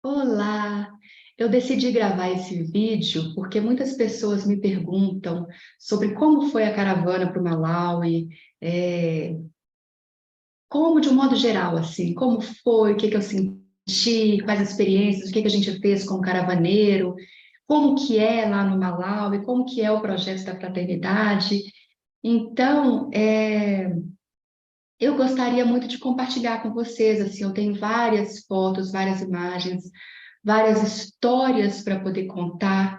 Olá! Eu decidi gravar esse vídeo porque muitas pessoas me perguntam sobre como foi a caravana para o Malawi, é, como de um modo geral, assim, como foi, o que que eu senti, quais experiências, o que que a gente fez com o caravaneiro, como que é lá no Malawi, como que é o projeto da fraternidade. Então, eu gostaria muito de compartilhar com vocês, assim, eu tenho várias fotos, várias imagens, várias histórias para poder contar.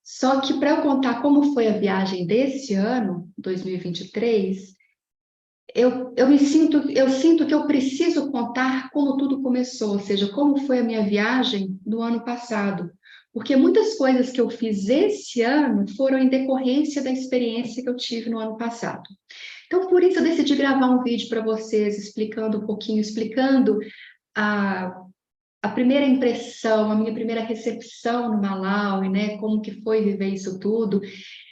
Só que para eu contar como foi a viagem desse ano, 2023, eu sinto que eu preciso contar como tudo começou, ou seja, como foi a minha viagem no ano passado. Porque muitas coisas que eu fiz esse ano foram em decorrência da experiência que eu tive no ano passado. Então, por isso eu decidi gravar um vídeo para vocês explicando um pouquinho, explicando a a primeira impressão, a minha primeira recepção no Malawi, né? Como que foi viver isso tudo.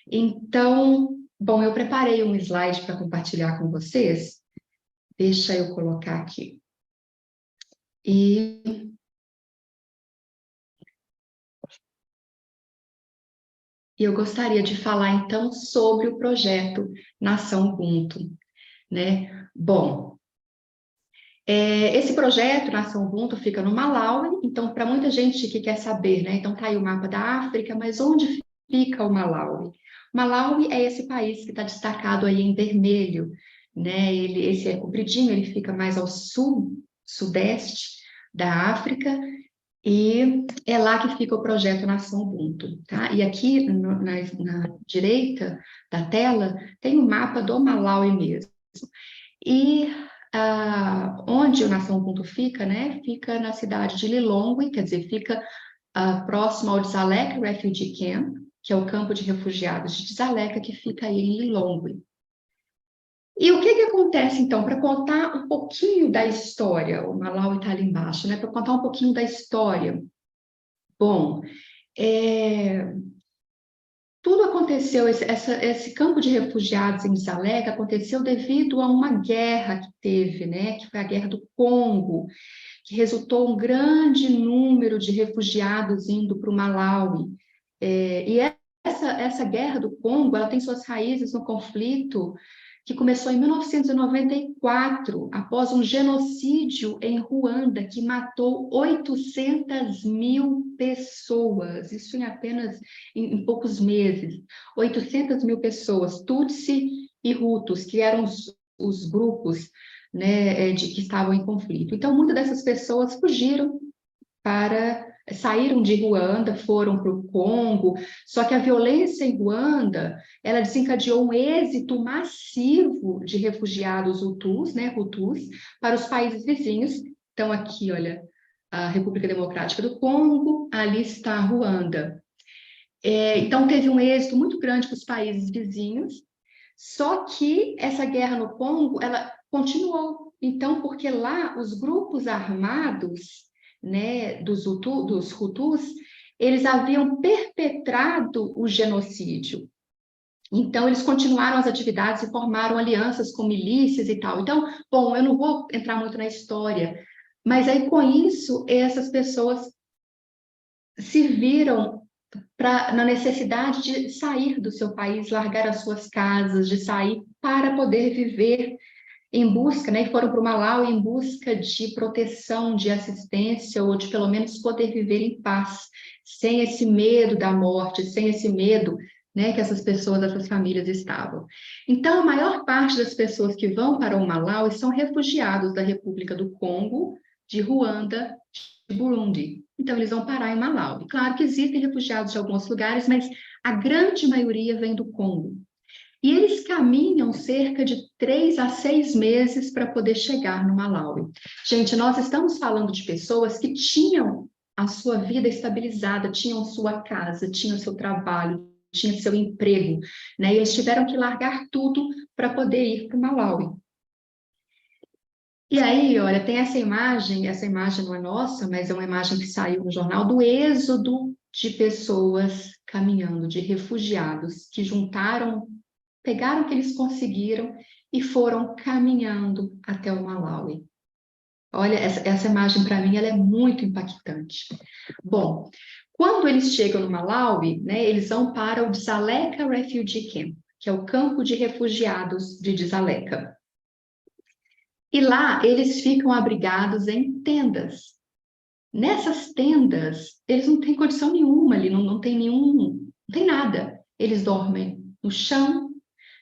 Então, bom, eu preparei um slide para compartilhar com vocês. Deixa eu colocar aqui. E, eu gostaria de falar então sobre o projeto Nação Ubuntu, né? Bom, esse projeto Nação Ubuntu fica no Malawi, então para muita gente que quer saber, né? Então tá aí o mapa da África, mas onde fica o Malawi? Malawi é esse país que está destacado aí em vermelho, né? Esse é compridinho, ele fica mais ao sul, sudeste da África, e é lá que fica o projeto Nação Ubuntu, tá? E aqui na direita da tela tem o mapa do Malawi mesmo. E onde o Nação Ubuntu fica, né? Fica na cidade de Lilongwe, quer dizer, fica próximo ao Dzaleka Refugee Camp, que é o campo de refugiados de Dzaleka, que fica aí em Lilongwe. E o que que acontece, então, para contar um pouquinho da história, o Malawi está ali embaixo, né? Para contar um pouquinho da história. Bom, é, tudo aconteceu, esse campo de refugiados em Dzaleka aconteceu devido a uma guerra que teve, né? Que foi a Guerra do Congo, que resultou um grande número de refugiados indo para o Malawi. E essa guerra do Congo, ela tem suas raízes no conflito que começou em 1994, após um genocídio em Ruanda, que matou 800 mil pessoas, isso em apenas em poucos meses. 800 mil pessoas, Tutsi e Hutus, que eram os grupos, né, que estavam em conflito. Então, muitas dessas pessoas fugiram saíram de Ruanda, foram para o Congo, só que a violência em Ruanda, ela desencadeou um êxito massivo de refugiados Hutus, né, Hutus, para os países vizinhos. Então, aqui, olha, a República Democrática do Congo, ali está a Ruanda. Então, teve um êxito muito grande para os países vizinhos, só que essa guerra no Congo, ela continuou. Então, porque lá os grupos armados, né, dos Hutus, eles haviam perpetrado o genocídio. Então, eles continuaram as atividades e formaram alianças com milícias e tal. Então, bom, eu não vou entrar muito na história, mas aí com isso, essas pessoas se viram na necessidade de sair do seu país, largar as suas casas, de sair para poder viver em busca, né, e foram para o Malawi em busca de proteção, de assistência, ou de pelo menos poder viver em paz, sem esse medo da morte, sem esse medo, né, que essas pessoas, essas famílias estavam. Então, a maior parte das pessoas que vão para o Malawi são refugiados da República do Congo, de Ruanda, de Burundi. Então, eles vão parar em Malawi. Claro que existem refugiados de alguns lugares, mas a grande maioria vem do Congo. E eles caminham cerca de 3 a 6 meses para poder chegar no Malawi. Gente, nós estamos falando de pessoas que tinham a sua vida estabilizada, tinham sua casa, tinham seu trabalho, tinham seu emprego, né? E eles tiveram que largar tudo para poder ir para o Malawi. E aí, olha, tem essa imagem não é nossa, mas é uma imagem que saiu no jornal do êxodo de pessoas caminhando, de refugiados que juntaram, pegaram o que eles conseguiram e foram caminhando até o Malawi. Olha, essa imagem para mim ela é muito impactante. Bom, quando eles chegam no Malawi, né, eles vão para o Dzaleka Refugee Camp, que é o campo de refugiados de Dzaleka. E lá eles ficam abrigados em tendas. Nessas tendas, eles não têm condição nenhuma ali, não tem não tem nada. Eles dormem no chão,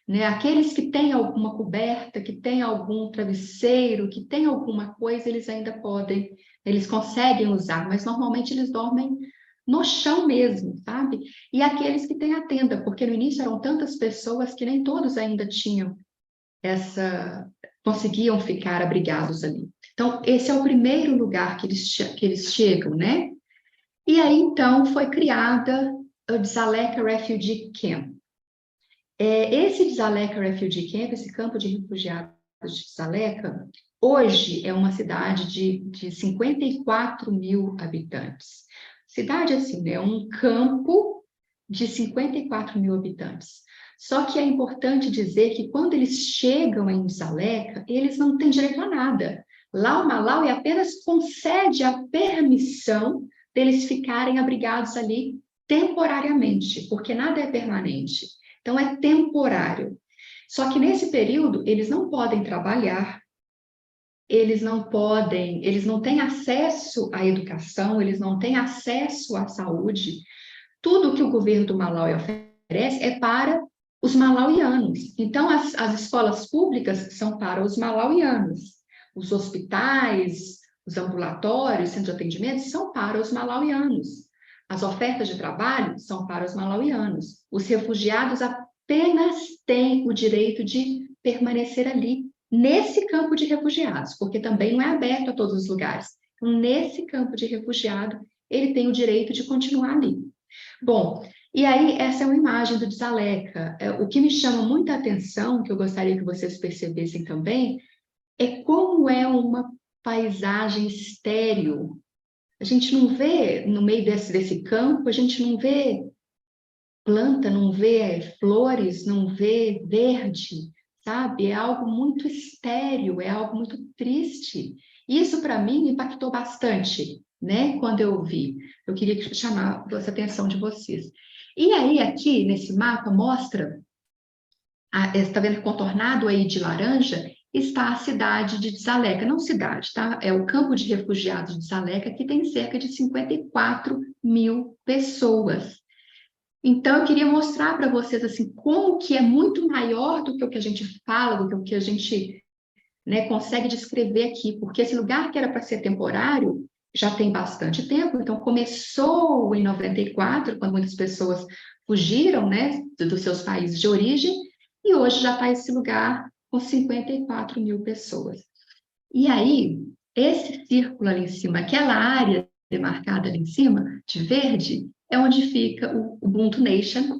né? Aqueles que têm alguma coberta, que têm algum travesseiro, que têm alguma coisa, eles ainda podem, eles conseguem usar, mas normalmente eles dormem no chão mesmo, sabe? E aqueles que têm a tenda, porque no início eram tantas pessoas que nem todos ainda tinham conseguiam ficar abrigados ali. Então, esse é o primeiro lugar que eles chegam, né? E aí, então, foi criada o Dzaleka Refugee Camp. Esse Dzaleka Refugee Camp, esse campo de refugiados de Dzaleka, hoje é uma cidade de 54 mil habitantes. Cidade assim, né? Um campo de 54 mil habitantes. Só que é importante dizer que quando eles chegam em Dzaleka, eles não têm direito a nada. Lá o Malawi apenas concede a permissão deles ficarem abrigados ali temporariamente, porque nada é permanente. Então, é temporário. Só que nesse período, eles não podem trabalhar, eles não têm acesso à educação, eles não têm acesso à saúde. Tudo que o governo do Malawi oferece é para os malauianos. Então, as escolas públicas são para os malauianos. Os hospitais, os ambulatórios, centros de atendimento são para os malauianos. As ofertas de trabalho são para os malauianos. Os refugiados apenas têm o direito de permanecer ali, nesse campo de refugiados, porque também não é aberto a todos os lugares. Então, nesse campo de refugiado, ele tem o direito de continuar ali. Bom, e aí essa é uma imagem do Dzaleka. O que me chama muita atenção, que eu gostaria que vocês percebessem também, é como é uma paisagem estéril. A gente não vê, no meio desse campo, a gente não vê planta, não vê flores, não vê verde, sabe? É algo muito estéril, é algo muito triste. Isso, para mim, me impactou bastante, né? Quando eu vi. Eu queria chamar a atenção de vocês. E aí, aqui, nesse mapa, mostra, está vendo contornado aí de laranja, está a cidade de Dzaleka. Não cidade, tá? É o campo de refugiados de Dzaleka, que tem cerca de 54 mil pessoas. Então, eu queria mostrar para vocês assim como que é muito maior do que o que a gente fala, do que o que a gente, né, consegue descrever aqui, porque esse lugar que era para ser temporário já tem bastante tempo. Então, começou em 94, quando muitas pessoas fugiram, né, dos seus países de origem, e hoje já está esse lugar com 54 mil pessoas. E aí, esse círculo ali em cima, aquela área demarcada ali em cima, de verde, é onde fica o Ubuntu Nation.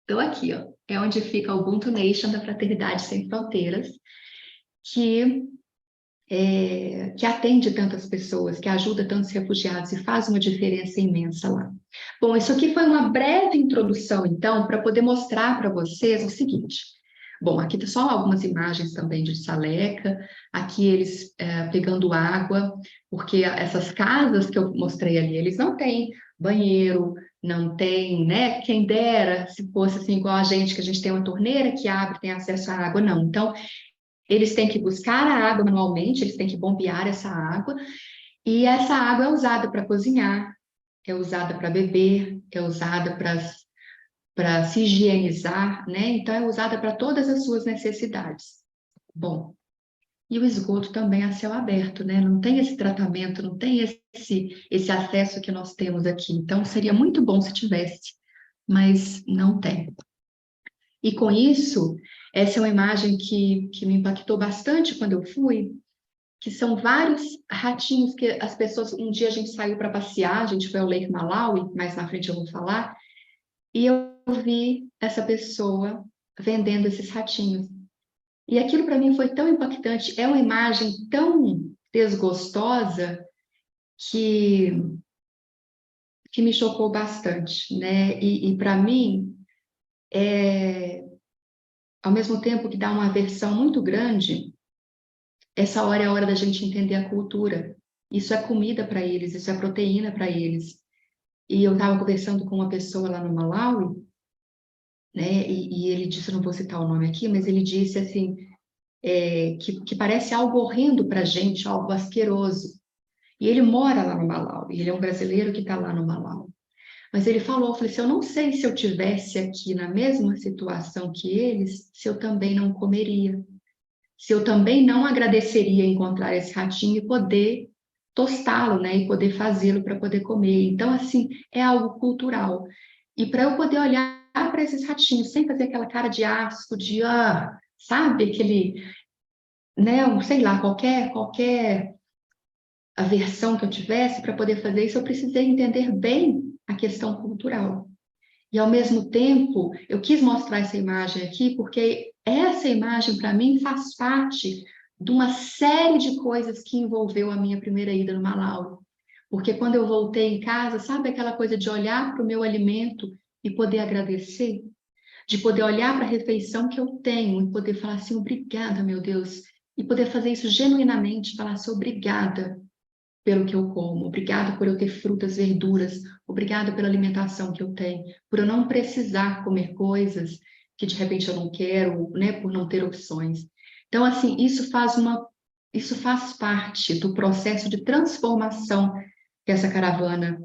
Então, aqui, ó, é onde fica o Ubuntu Nation da Fraternidade Sem Fronteiras, que que atende tantas pessoas, que ajuda tantos refugiados e faz uma diferença imensa lá. Bom, isso aqui foi uma breve introdução, então, para poder mostrar para vocês o seguinte. Bom, aqui tem só algumas imagens também de Dzaleka, aqui eles pegando água, porque essas casas que eu mostrei ali, eles não têm banheiro, não tem, né? Quem dera se fosse assim igual a gente, que a gente tem uma torneira que abre, tem acesso à água, não. Então, eles têm que buscar a água manualmente, eles têm que bombear essa água, e essa água é usada para cozinhar, é usada para beber, é usada para se higienizar, né? Então, é usada para todas as suas necessidades. Bom, e o esgoto também a céu aberto, né? Não tem esse tratamento, não tem esse acesso que nós temos aqui. Então, seria muito bom se tivesse, mas não tem. E com isso, essa é uma imagem que me impactou bastante quando eu fui, que são vários ratinhos que as pessoas... Um dia a gente saiu para passear, a gente foi ao Lake Malawi, mais na frente eu vou falar, e eu vi essa pessoa vendendo esses ratinhos. E aquilo para mim foi tão impactante, é uma imagem tão desgostosa que me chocou bastante, né? E para mim, ao mesmo tempo que dá uma aversão muito grande, essa hora é a hora da gente entender a cultura. Isso é comida para eles, isso é proteína para eles. E eu estava conversando com uma pessoa lá no Malawi, né? E ele disse, eu não vou citar o nome aqui, mas ele disse assim, que parece algo horrendo para a gente, algo asqueroso. E ele mora lá no Malawi, ele é um brasileiro que está lá no Malawi. Mas ele falou, eu falei assim, eu não sei se eu tivesse aqui na mesma situação que eles, se eu também não comeria. Se eu também não agradeceria encontrar esse ratinho e poder tostá-lo, né? E poder fazê-lo para poder comer. Então, assim, é algo cultural. E para eu poder olhar para esses ratinhos sem fazer aquela cara de asco, sabe? Aquele, né? Sei lá, qualquer aversão que eu tivesse para poder fazer isso, eu precisei entender bem a questão cultural. E, ao mesmo tempo, eu quis mostrar essa imagem aqui, porque essa imagem, para mim, faz parte de uma série de coisas que envolveu a minha primeira ida no Malawi. Porque quando eu voltei em casa, sabe aquela coisa de olhar para o meu alimento e poder agradecer? De poder olhar para a refeição que eu tenho e poder falar assim, obrigada, meu Deus. E poder fazer isso genuinamente, falar assim, obrigada pelo que eu como, obrigada por eu ter frutas, verduras, obrigada pela alimentação que eu tenho, por eu não precisar comer coisas que de repente eu não quero, né, por não ter opções. Então, assim, isso faz parte do processo de transformação que essa caravana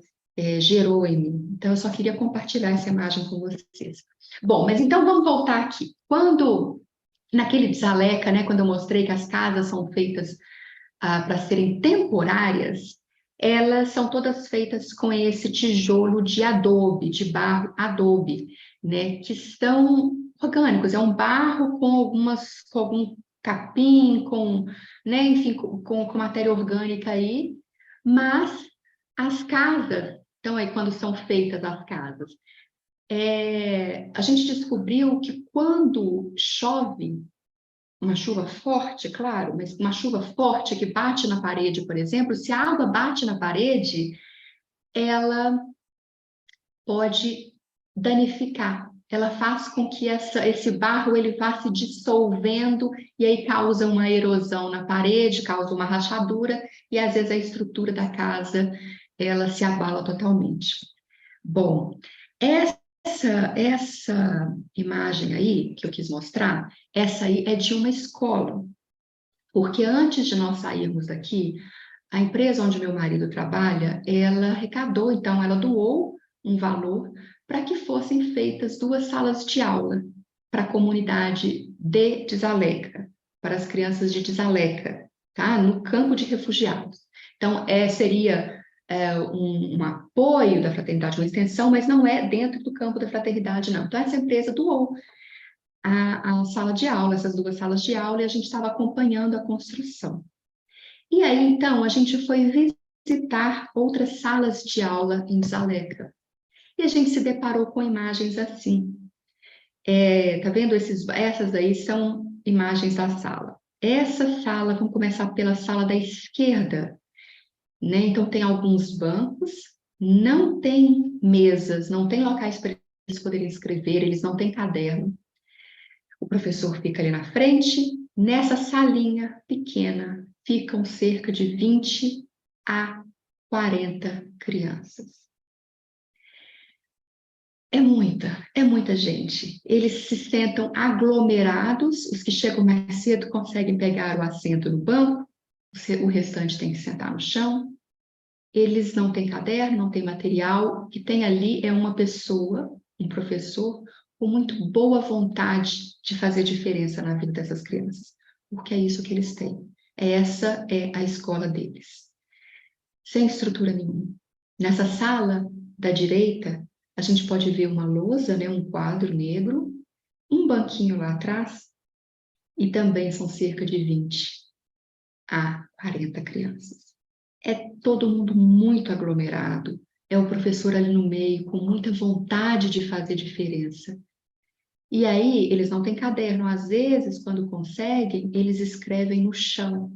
gerou em mim. Então, eu só queria compartilhar essa imagem com vocês. Bom, mas então vamos voltar aqui. Quando, naquele Dzaleka, né, quando eu mostrei que as casas são feitas para serem temporárias, elas são todas feitas com esse tijolo de adobe, de barro adobe, né, que são orgânicos, é um barro com algum capim, né, enfim, com matéria orgânica aí, mas as casas, então aí quando são feitas as casas, a gente descobriu que quando chove, uma chuva forte, claro, mas uma chuva forte que bate na parede, por exemplo, se a água bate na parede, ela pode danificar. Ela faz com que esse barro ele vá se dissolvendo e aí causa uma erosão na parede, causa uma rachadura e às vezes a estrutura da casa ela se abala totalmente. Bom, essa imagem aí que eu quis mostrar, essa aí é de uma escola. Porque antes de nós sairmos daqui, a empresa onde meu marido trabalha, ela arrecadou, então ela doou um valor para que fossem feitas 2 salas de aula para a comunidade de Dzaleka, para as crianças de Dzaleka, tá? No campo de refugiados. Então, seria um apoio da fraternidade, uma extensão, mas não é dentro do campo da fraternidade, não. Então, essa empresa doou a sala de aula, essas 2 salas de aula, e a gente estava acompanhando a construção. E aí, então, a gente foi visitar outras salas de aula em Dzaleka. E a gente se deparou com imagens assim. Tá vendo? Essas aí são imagens da sala. Essa sala, vamos começar pela sala da esquerda, né? Então, tem alguns bancos, não tem mesas, não tem locais para eles poderem escrever, eles não têm caderno. O professor fica ali na frente, nessa salinha pequena ficam cerca de 20 a 40 crianças. É muita gente. Eles se sentam aglomerados, os que chegam mais cedo conseguem pegar o assento no banco, o restante tem que sentar no chão. Eles não têm caderno, não têm material, o que tem ali é uma pessoa, um professor, com muito boa vontade de fazer diferença na vida dessas crianças, porque é isso que eles têm. Essa é a escola deles, sem estrutura nenhuma. Nessa sala da direita, a gente pode ver uma lousa, né, um quadro negro, um banquinho lá atrás, e também são cerca de 20 a 40 crianças. É todo mundo muito aglomerado, é o professor ali no meio, com muita vontade de fazer diferença. E aí, eles não têm caderno, às vezes, quando conseguem, eles escrevem no chão.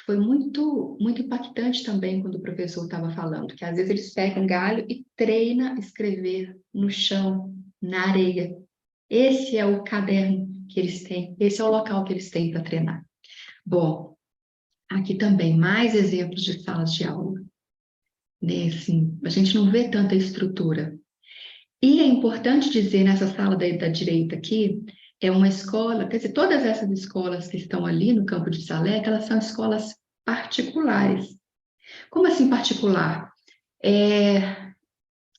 Foi muito impactante também quando o professor estava falando, que às vezes eles pegam um galho e treina escrever no chão, na areia. Esse é o caderno que eles têm, esse é o local que eles têm para treinar. Bom, Aqui também, mais exemplos de salas de aula. Né? Assim, a gente não vê tanta estrutura. E é importante dizer, nessa sala da direita aqui, é uma escola, quer dizer, todas essas escolas que estão ali no campo de Salé, elas são escolas particulares. Como assim particular?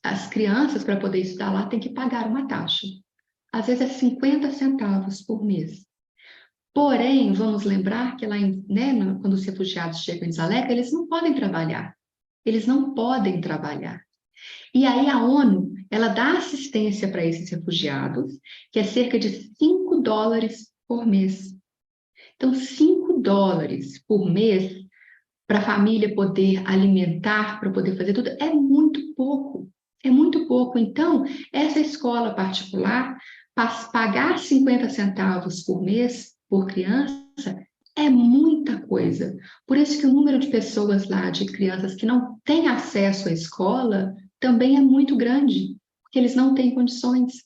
As crianças, para poder estudar lá, têm que pagar uma taxa. Às vezes é 50 centavos por mês. Porém, vamos lembrar que lá, né, quando os refugiados chegam em Zaleca, eles não podem trabalhar. Eles não podem trabalhar. E aí a ONU, ela dá assistência para esses refugiados, que é cerca de 5 dólares por mês. Então, 5 dólares por mês para a família poder alimentar, para poder fazer tudo, é muito pouco. É muito pouco. Então, essa escola particular, pagar 50 centavos por mês por criança, é muita coisa. Por isso que o número de pessoas lá, de crianças que não têm acesso à escola, também é muito grande, porque eles não têm condições.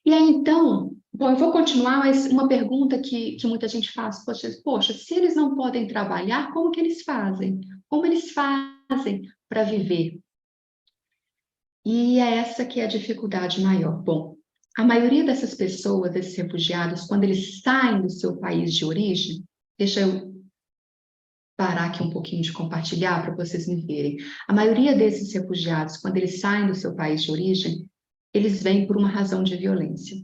E aí, então, bom, eu vou continuar, mas uma pergunta que muita gente faz, poxa, se eles não podem trabalhar, como que eles fazem? Como eles fazem para viver? E é essa que é a dificuldade maior. Bom, a maioria dessas pessoas, desses refugiados, quando eles saem do seu país de origem, deixa eu parar aqui um pouquinho de compartilhar para vocês me verem. A maioria desses refugiados, quando eles saem do seu país de origem, eles vêm por uma razão de violência.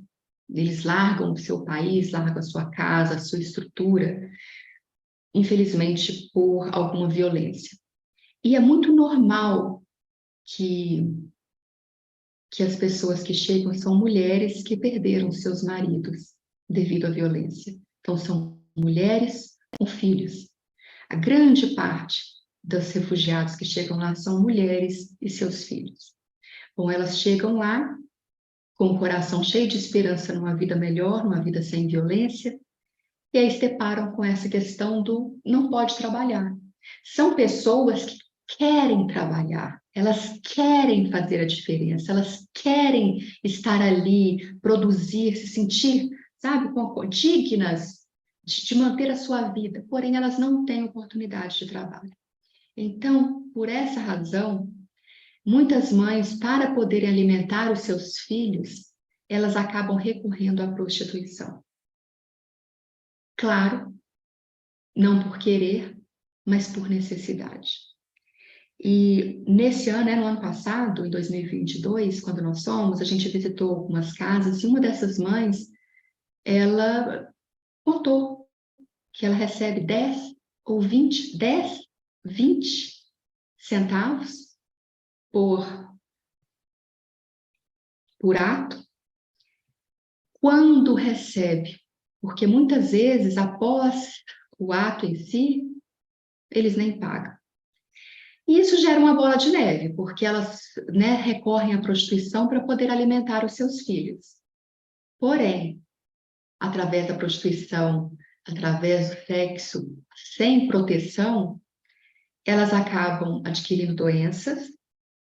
Eles largam o seu país, largam a sua casa, a sua estrutura, infelizmente por alguma violência. E é muito normal que as pessoas que chegam são mulheres que perderam seus maridos devido à violência. Então, são mulheres com filhos. A grande parte dos refugiados que chegam lá são mulheres e seus filhos. Bom, elas chegam lá com o coração cheio de esperança numa vida melhor, numa vida sem violência, e aí se deparam com essa questão do não pode trabalhar. São pessoas que querem trabalhar, elas querem fazer a diferença, elas querem estar ali, produzir, se sentir, sabe, dignas de manter a sua vida, porém elas não têm oportunidade de trabalho. Então, por essa razão, muitas mães, para poderem alimentar os seus filhos, elas acabam recorrendo à prostituição. Claro, não por querer, mas por necessidade. E nesse ano, no ano passado, em 2022, quando nós fomos, a gente visitou algumas casas e uma dessas mães, ela contou que ela recebe 10 ou 20, 10, 20 centavos por ato, quando recebe, porque muitas vezes, após o ato em si, eles nem pagam. E isso gera uma bola de neve, porque elas, né, recorrem à prostituição para poder alimentar os seus filhos. Porém, através da prostituição, através do sexo sem proteção, elas acabam adquirindo doenças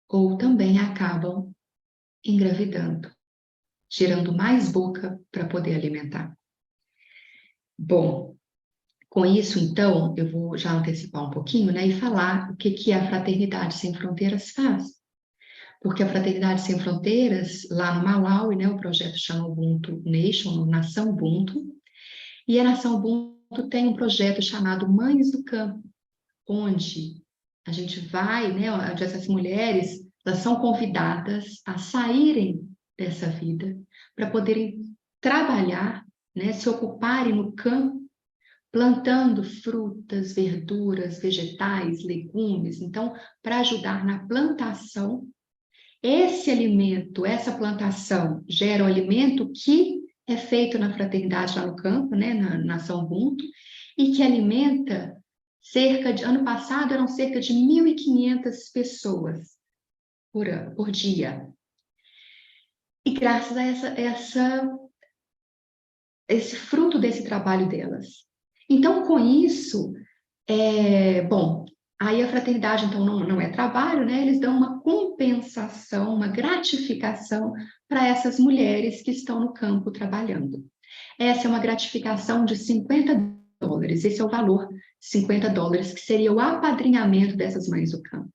ou também acabam engravidando, gerando mais boca para poder alimentar. Bom, com isso, então, eu vou já antecipar um pouquinho, né, e falar o que a Fraternidade Sem Fronteiras faz. Porque a Fraternidade Sem Fronteiras, lá no Malawi, né, o projeto chama Ubuntu Nation, Nação Ubuntu, e a Nação Ubuntu tem um projeto chamado Mães do Campo, onde a gente vai, né, onde essas mulheres, elas são convidadas a saírem dessa vida, para poderem trabalhar, né, se ocuparem no campo, plantando frutas, verduras, vegetais, legumes, então, para ajudar na plantação. Esse alimento, essa plantação, gera um alimento que é feito na fraternidade lá no campo, né, na Nação Ubuntu, e que alimenta ano passado eram cerca de 1.500 pessoas por dia. E graças a esse fruto desse trabalho delas. Então, com isso, bom, aí a fraternidade, então, não é trabalho, né? Eles dão uma compensação, uma gratificação para essas mulheres que estão no campo trabalhando. Essa é uma gratificação de 50 dólares. Esse é o valor, 50 dólares, que seria o apadrinhamento dessas mães do campo.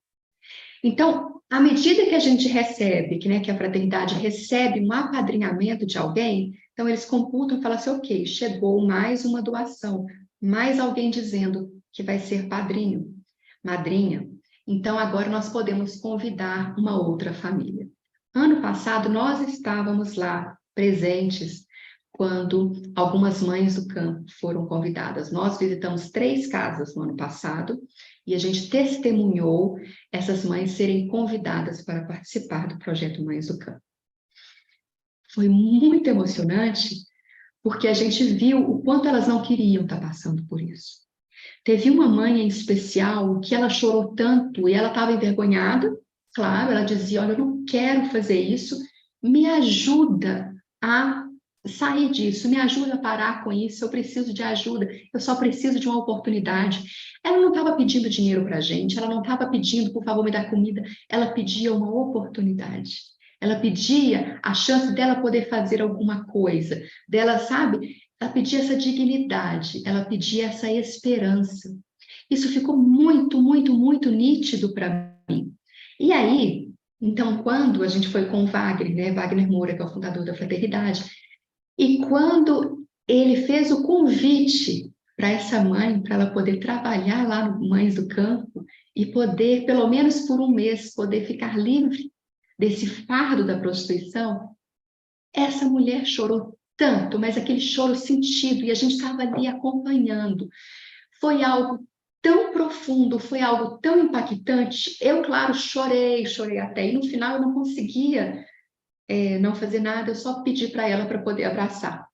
Então, à medida que a gente recebe, que a fraternidade recebe um apadrinhamento de alguém, então eles computam e falam assim, ok, chegou mais uma doação, mais alguém dizendo que vai ser padrinho, madrinha. Então, agora nós podemos convidar uma outra família. Ano passado, nós estávamos lá presentes quando algumas mães do campo foram convidadas. Nós visitamos 3 casas no ano passado e a gente testemunhou essas mães serem convidadas para participar do projeto Mães do Campo. Foi muito emocionante, porque a gente viu o quanto elas não queriam estar passando por isso. Teve uma mãe em especial que ela chorou tanto e ela estava envergonhada, claro, ela dizia, olha, eu não quero fazer isso, me ajuda a sair disso, me ajuda a parar com isso, eu preciso de ajuda, eu só preciso de uma oportunidade. Ela não estava pedindo dinheiro para a gente, ela não estava pedindo, por favor, me dá comida, ela pedia uma oportunidade. Ela pedia a chance dela poder fazer alguma coisa, dela, sabe? Ela pedia essa dignidade, ela pedia essa esperança. Isso ficou muito, muito, muito nítido para mim. E aí, então, quando a gente foi com o Wagner, Wagner Moura, que é o fundador da Fraternidade, e quando ele fez o convite para essa mãe, para ela poder trabalhar lá no Mães do Campo e poder, pelo menos por um mês, poder ficar livre desse fardo da prostituição, essa mulher chorou tanto, mas aquele choro sentido, e a gente estava ali acompanhando. Foi algo tão profundo, foi algo tão impactante. Eu, claro, chorei até, e no final eu não conseguia não fazer nada, eu só pedi para ela para poder abraçar.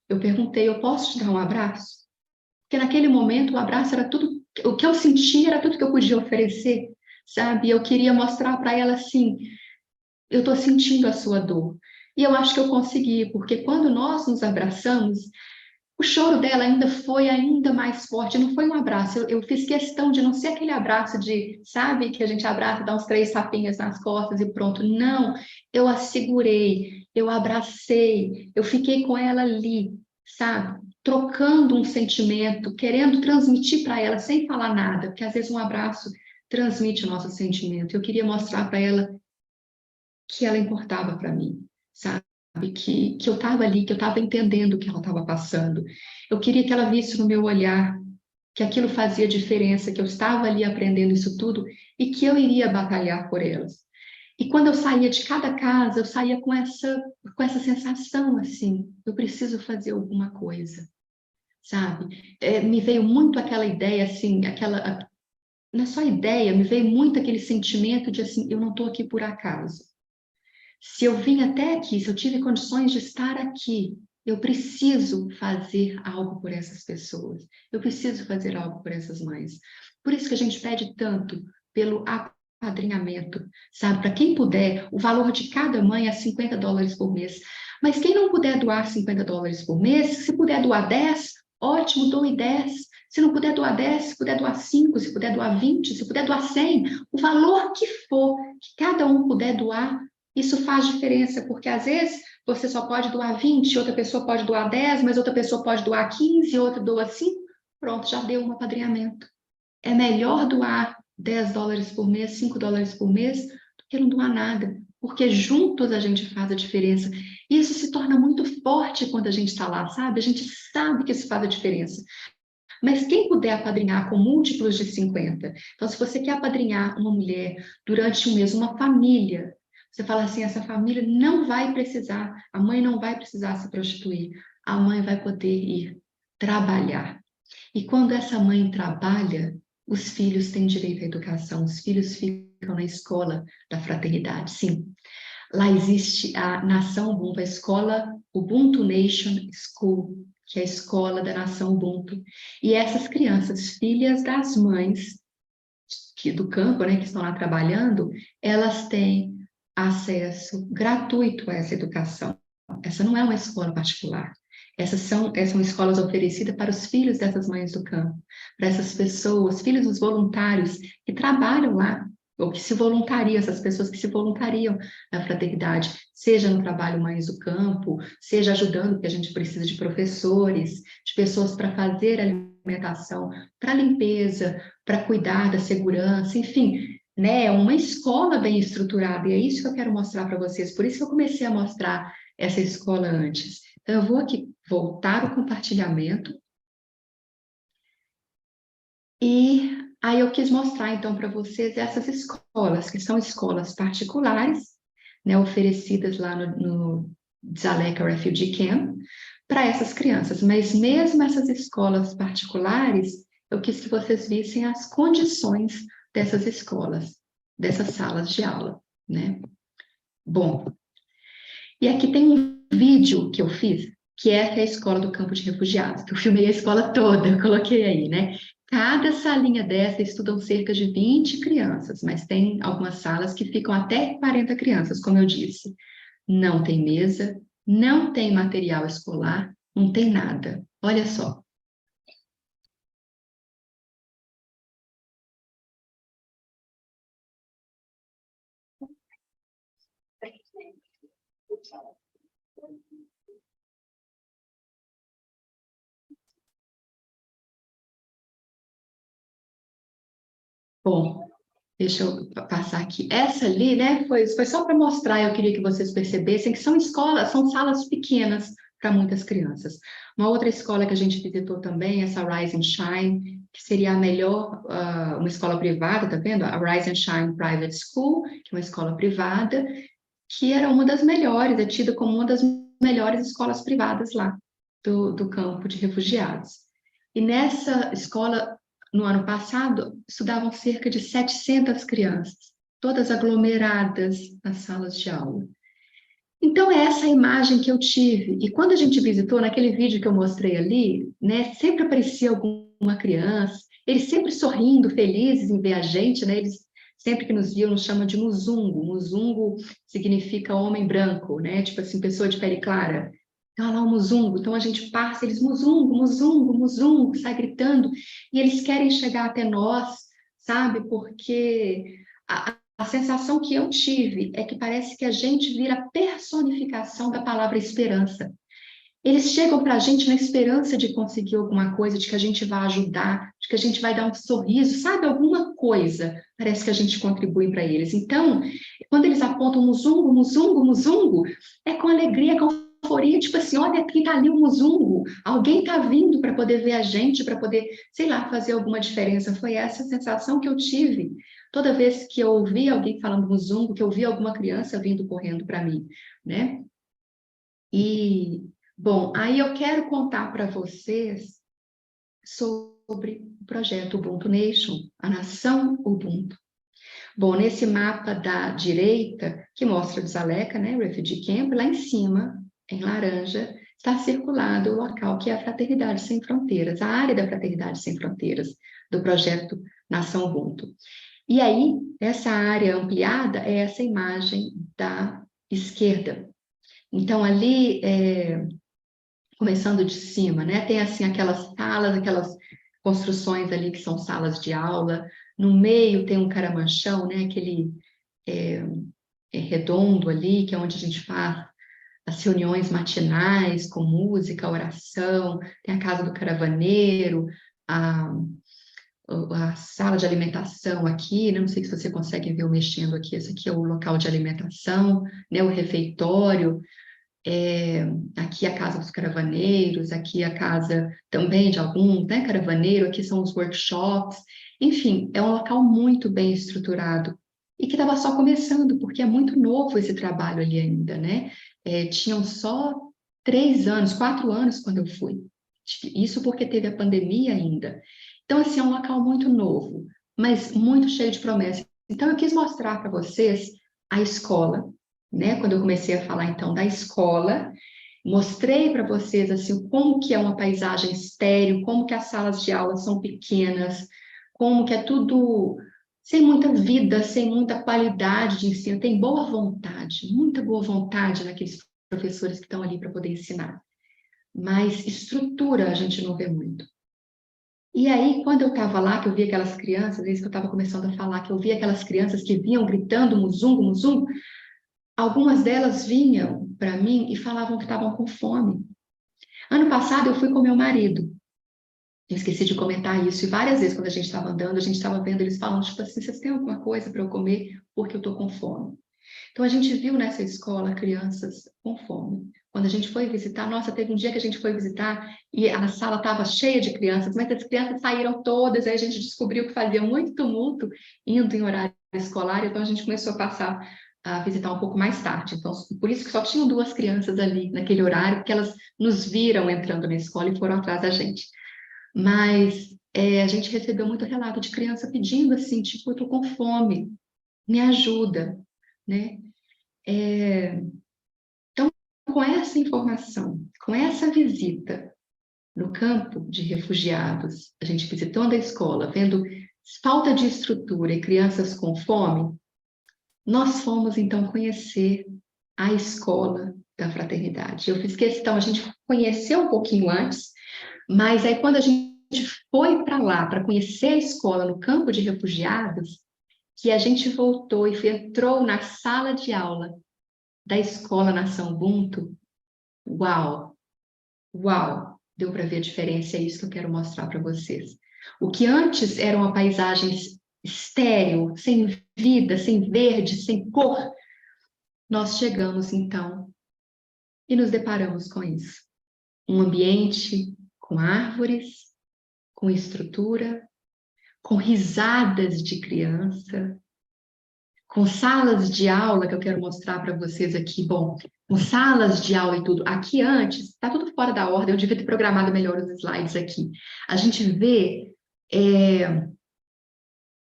Eu perguntei, eu posso te dar um abraço? Porque naquele momento o abraço era tudo, o que eu sentia era tudo que eu podia oferecer, sabe? Eu queria mostrar para ela assim, eu estou sentindo a sua dor. E eu acho que eu consegui, porque quando nós nos abraçamos, o choro dela ainda foi ainda mais forte, não foi um abraço, eu fiz questão de não ser aquele abraço de, sabe, que a gente abraça, dá uns 3 tapinhas nas costas e pronto. Não, eu a segurei, eu abracei, eu fiquei com ela ali, sabe, trocando um sentimento, querendo transmitir para ela sem falar nada, porque às vezes um abraço transmite o nosso sentimento. Eu queria mostrar para ela que ela importava para mim, sabe? Que eu estava ali, que eu estava entendendo o que ela estava passando. Eu queria que ela visse no meu olhar que aquilo fazia diferença, que eu estava ali aprendendo isso tudo e que eu iria batalhar por elas. E quando eu saía de cada casa, eu saía com essa sensação assim, eu preciso fazer alguma coisa, sabe? Me veio muito aquela ideia assim, não é só ideia, me veio muito aquele sentimento de assim, eu não estou aqui por acaso. Se eu vim até aqui, se eu tive condições de estar aqui, eu preciso fazer algo por essas pessoas. Eu preciso fazer algo por essas mães. Por isso que a gente pede tanto pelo apadrinhamento, sabe? Para quem puder, o valor de cada mãe é 50 dólares por mês. Mas quem não puder doar 50 dólares por mês, se puder doar 10, ótimo, doe 10. Se não puder doar 10, se puder doar 5, se puder doar 20, se puder doar 100, o valor que for, que cada um puder doar, isso faz diferença, porque às vezes você só pode doar 20, outra pessoa pode doar 10, mas outra pessoa pode doar 15, outra doa 5, pronto, já deu um apadrinhamento. É melhor doar 10 dólares por mês, 5 dólares por mês, do que não doar nada, porque juntos a gente faz a diferença. E isso se torna muito forte quando a gente está lá, sabe? A gente sabe que isso faz a diferença. Mas quem puder apadrinhar com múltiplos de 50, então se você quer apadrinhar uma mulher durante um mês, uma família, você fala assim, essa família não vai precisar, a mãe não vai precisar se prostituir, a mãe vai poder ir trabalhar. E quando essa mãe trabalha, os filhos têm direito à educação, os filhos ficam na escola da fraternidade, sim. Lá existe a Nação Ubuntu, a escola Ubuntu Nation School, que é a escola da Nação Ubuntu. E essas crianças, filhas das mães do campo, que estão lá trabalhando, elas têm acesso gratuito a essa educação. Essa não é uma escola particular. Essas são escolas oferecidas para os filhos dessas mães do campo, para essas pessoas, filhos dos voluntários que trabalham lá. ou que se voluntariam, essas pessoas que se voluntariam na fraternidade, seja no trabalho Mães do Campo, seja ajudando, porque a gente precisa de professores, de pessoas para fazer alimentação, para limpeza, para cuidar da segurança, enfim, né, uma escola bem estruturada, e é isso que eu quero mostrar para vocês, por isso que eu comecei a mostrar essa escola antes. Então, eu vou aqui voltar o compartilhamento, e aí eu quis mostrar, então, para vocês essas escolas, que são escolas particulares, né, oferecidas lá no Dzaleka Refugee Camp, para essas crianças. Mas mesmo essas escolas particulares, eu quis que vocês vissem as condições dessas escolas, dessas salas de aula, né? Bom, e aqui tem um vídeo que eu fiz, que é a escola do campo de refugiados, que eu filmei a escola toda, eu coloquei aí, né? Cada salinha dessa estudam cerca de 20 crianças, mas tem algumas salas que ficam até 40 crianças, como eu disse. Não tem mesa, não tem material escolar, não tem nada. Olha só. Bom, deixa eu passar aqui. Essa ali, né, foi só para mostrar, eu queria que vocês percebessem que são escolas, são salas pequenas para muitas crianças. Uma outra escola que a gente visitou também, essa Rise and Shine, que seria a melhor, uma escola privada, tá vendo? A Rise and Shine Private School, que é uma escola privada, que era uma das melhores, é tida como uma das melhores escolas privadas lá do campo de refugiados. E nessa escola, no ano passado, estudavam cerca de 700 crianças, todas aglomeradas nas salas de aula. Então, é essa a imagem que eu tive. E quando a gente visitou, naquele vídeo que eu mostrei ali, né, sempre aparecia alguma criança, eles sempre sorrindo, felizes em ver a gente, né, eles sempre que nos viam nos chamam de muzungo. Muzungo significa homem branco, né, tipo assim, pessoa de pele clara. Então, olha lá o muzungo. Então, a gente passa, eles muzungo, muzungo, muzungo, sai gritando, e eles querem chegar até nós, sabe, porque a sensação que eu tive é que parece que a gente vira a personificação da palavra esperança. Eles chegam para a gente na esperança de conseguir alguma coisa, de que a gente vai ajudar, de que a gente vai dar um sorriso, sabe? Alguma coisa. Parece que a gente contribui para eles. Então, quando eles apontam muzungo, muzungo, muzungo, é com alegria, com euforia, tipo assim, olha quem está ali o muzungo, alguém está vindo para poder ver a gente, para poder, sei lá, fazer alguma diferença. Foi essa a sensação que eu tive toda vez que eu ouvi alguém falando muzungo, que eu vi alguma criança vindo correndo para mim, né? E, bom, aí eu quero contar para vocês sobre o projeto Ubuntu Nation, a nação Ubuntu. Bom, nesse mapa da direita, que mostra o Dzaleka, né, Refugee Camp, lá em cima, em laranja, está circulado o local que é a Fraternidade Sem Fronteiras, a área da Fraternidade Sem Fronteiras, do projeto Nação Ubuntu. E aí, essa área ampliada é essa imagem da esquerda. Então, ali, começando de cima, né? Tem assim aquelas salas, aquelas construções ali que são salas de aula. No meio tem um caramanchão, né? Aquele redondo ali, que é onde a gente faz as reuniões matinais com música, oração. Tem a casa do caravaneiro, a, a sala de alimentação aqui, né? Não sei se você consegue ver eu mexendo aqui. Esse aqui é o local de alimentação, né? O refeitório. Aqui a casa dos caravaneiros, aqui a casa também de algum, né, caravaneiro, aqui são os workshops, enfim, é um local muito bem estruturado e que estava só começando, porque é muito novo esse trabalho ali ainda, né? Tinham só 3 anos, 4 anos quando eu fui, isso porque teve a pandemia ainda. Então, assim, é um local muito novo, mas muito cheio de promessas. Então, eu quis mostrar para vocês a escola, né? Quando eu comecei a falar então da escola, mostrei para vocês assim como que é uma paisagem estéril, como que as salas de aula são pequenas, como que é tudo sem muita vida, sem muita qualidade de ensino, tem boa vontade, muita boa vontade naqueles professores que estão ali para poder ensinar, mas estrutura a gente não vê muito. E aí, quando eu estava lá, que eu vi aquelas crianças, é isso que eu estava começando a falar, que eu vi aquelas crianças que vinham gritando muzungo, muzungo, algumas delas vinham para mim e falavam que estavam com fome. Ano passado eu fui com meu marido. Eu esqueci de comentar isso. E várias vezes, quando a gente estava andando, a gente estava vendo eles falando, tipo assim, vocês têm alguma coisa para eu comer? Porque eu estou com fome. Então, a gente viu nessa escola crianças com fome. Quando a gente foi visitar, nossa, teve um dia que a gente foi visitar e a sala estava cheia de crianças, mas as crianças saíram todas, aí a gente descobriu que fazia muito tumulto indo em horário escolar, então a gente começou a passar a visitar um pouco mais tarde. Então, por isso que só tinham duas crianças ali naquele horário, porque elas nos viram entrando na escola e foram atrás da gente. Mas a gente recebeu muito relato de criança pedindo assim, tipo, eu tô com fome, me ajuda, né? Então, com essa informação, com essa visita no campo de refugiados, a gente visitando a escola, vendo falta de estrutura e crianças com fome, nós fomos então conhecer a escola da fraternidade. Eu fiz questão, a gente conheceu um pouquinho antes, mas aí quando a gente foi para lá para conhecer a escola no campo de refugiados, que a gente voltou e entrou na sala de aula da escola Nação Ubuntu, uau, uau, deu para ver a diferença, é isso que eu quero mostrar para vocês. O que antes era uma paisagem estéril, sem vida, sem verde, sem cor, nós chegamos então e nos deparamos com isso. Um ambiente com árvores, com estrutura, com risadas de criança, com salas de aula, que eu quero mostrar para vocês aqui. Bom, com salas de aula e tudo. Aqui antes, está tudo fora da ordem, eu devia ter programado melhor os slides aqui. A gente vê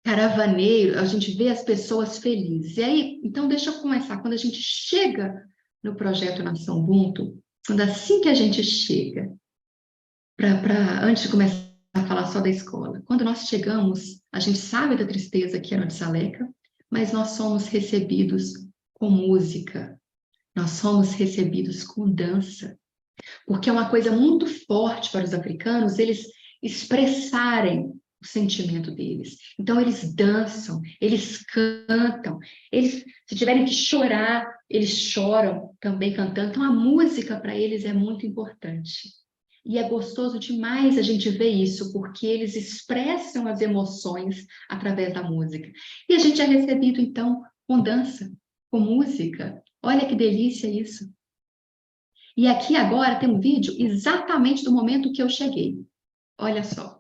caravaneiro, a gente vê as pessoas felizes. E aí, então deixa eu começar. Quando a gente chega no projeto Nação Ubuntu, quando assim que a gente chega, antes de começar a falar só da escola, quando nós chegamos, a gente sabe da tristeza que era de Saleca, mas nós somos recebidos com música, nós somos recebidos com dança, porque é uma coisa muito forte para os africanos eles expressarem o sentimento deles. Então, eles dançam, eles cantam, eles, se tiverem que chorar, eles choram também cantando. Então, a música para eles é muito importante. E é gostoso demais a gente ver isso, porque eles expressam as emoções através da música. E a gente é recebido, então, com dança, com música. Olha que delícia isso. E aqui agora tem um vídeo exatamente do momento que eu cheguei. Olha só.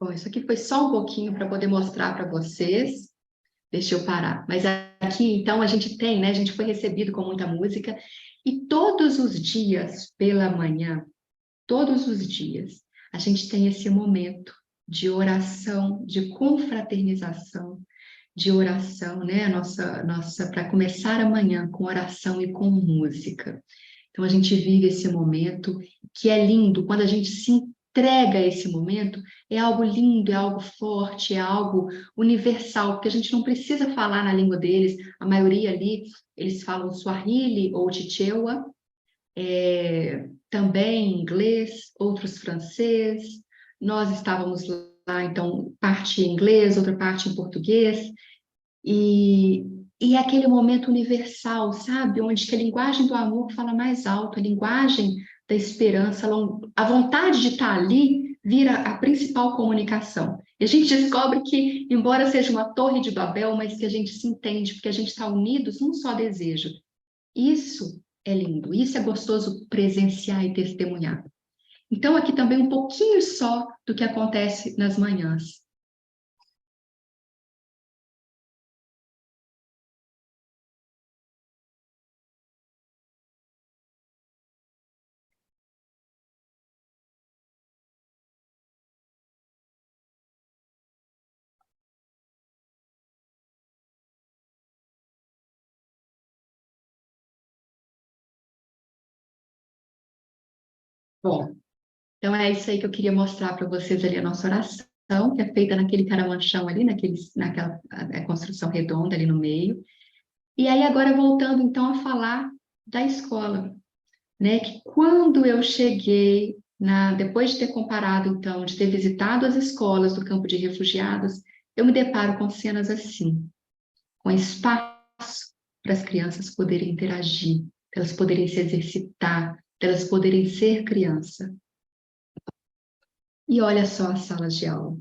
Bom, isso aqui foi só um pouquinho para poder mostrar para vocês. Deixa eu parar. Mas aqui, então, a gente tem, né? A gente foi recebido com muita música. E todos os dias pela manhã, todos os dias, a gente tem esse momento de oração, de confraternização, de oração, né? Nossa, para começar amanhã com oração e com música. Então, a gente vive esse momento que é lindo, quando a gente se entrega a esse momento, é algo lindo, é algo forte, é algo universal, porque a gente não precisa falar na língua deles, a maioria ali, eles falam Swahili ou Chichewa, também inglês, outros francês, nós estávamos lá, então, parte em inglês, outra parte em português, e, e é aquele momento universal, sabe? Onde que a linguagem do amor fala mais alto, a linguagem da esperança, a vontade de estar ali vira a principal comunicação. E a gente descobre que, embora seja uma torre de Babel, mas que a gente se entende, porque a gente está unidos num só desejo. Isso é lindo, isso é gostoso presenciar e testemunhar. Então, aqui também um pouquinho só do que acontece nas manhãs. Bom, então é isso aí que eu queria mostrar para vocês ali a nossa oração, que é feita naquele caramanchão ali, naquela construção redonda ali no meio. E aí agora voltando então a falar da escola, né? Que quando eu cheguei depois de ter comparado então, de ter visitado as escolas do campo de refugiados, eu me deparo com cenas assim, com espaço para as crianças poderem interagir, para elas poderem se exercitar, para elas poderem ser criança. E olha só as salas de aula.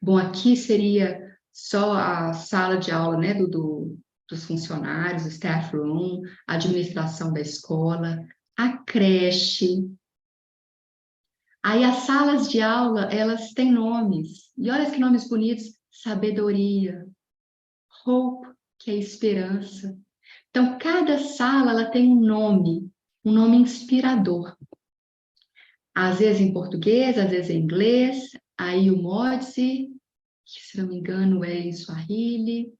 Bom, aqui seria só a sala de aula, né, dos funcionários, o staff room, a administração da escola, a creche. Aí as salas de aula, elas têm nomes. E olha que nomes bonitos: sabedoria, hope, que é esperança. Então, cada sala ela tem um nome inspirador. Às vezes em português, às vezes em inglês. Aí o Modzi, que se não me engano é Swahili.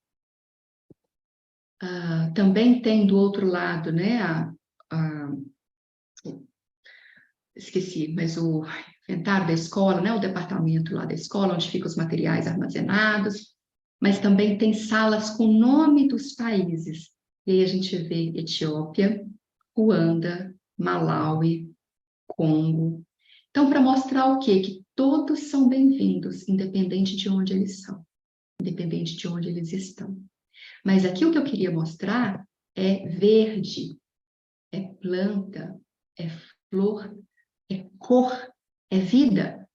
Também tem do outro lado, né? Esqueci, mas o inventário da escola, né? O departamento lá da escola, onde ficam os materiais armazenados. Mas também tem salas com o nome dos países. E aí a gente vê Etiópia, Ruanda, Malawi, Congo. Então, para mostrar o quê? Que todos são bem-vindos, independente de onde eles são, independente de onde eles estão. Mas aqui o que eu queria mostrar é verde, é planta, é flor, é cor, é vida.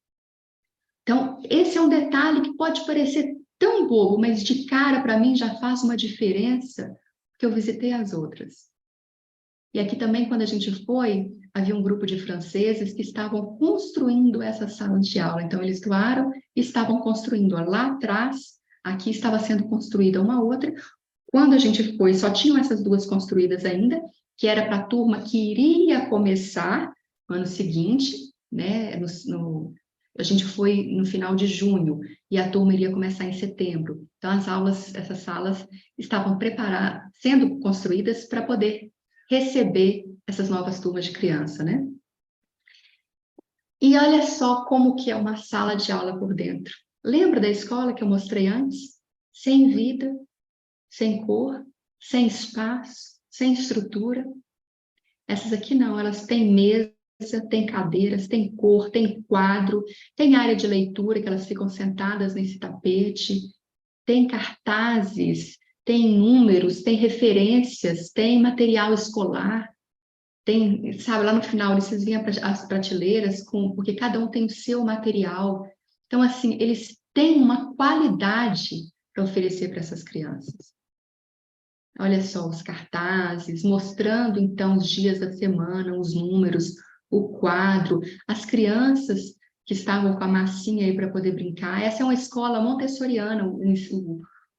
Então, esse é um detalhe que pode parecer tão bobo, mas de cara para mim já faz uma diferença, porque eu visitei as outras. E aqui também, quando a gente foi, havia um grupo de franceses que estavam construindo essa sala de aula. Então, eles doaram e estavam construindo. Lá atrás, aqui estava sendo construída uma outra. Quando a gente foi, só tinham essas duas construídas ainda, que era para a turma que iria começar no ano seguinte, né? A gente foi no final de junho e a turma iria começar em setembro. Então, essas salas estavam sendo construídas para poder receber essas novas turmas de criança, né? E olha só como que é uma sala de aula por dentro. Lembra da escola que eu mostrei antes? Sem vida, sem cor, sem espaço, sem estrutura. Essas aqui não, elas têm mesa, têm cadeiras, têm cor, têm quadro, tem área de leitura que elas ficam sentadas nesse tapete, tem cartazes, tem números, tem referências, tem material escolar, tem, sabe, lá no final eles vinham as prateleiras porque cada um tem o seu material. Então, assim, eles têm uma qualidade para oferecer para essas crianças. Olha só os cartazes, mostrando então os dias da semana, os números, o quadro, as crianças que estavam com a massinha aí para poder brincar. Essa é uma escola montessoriana,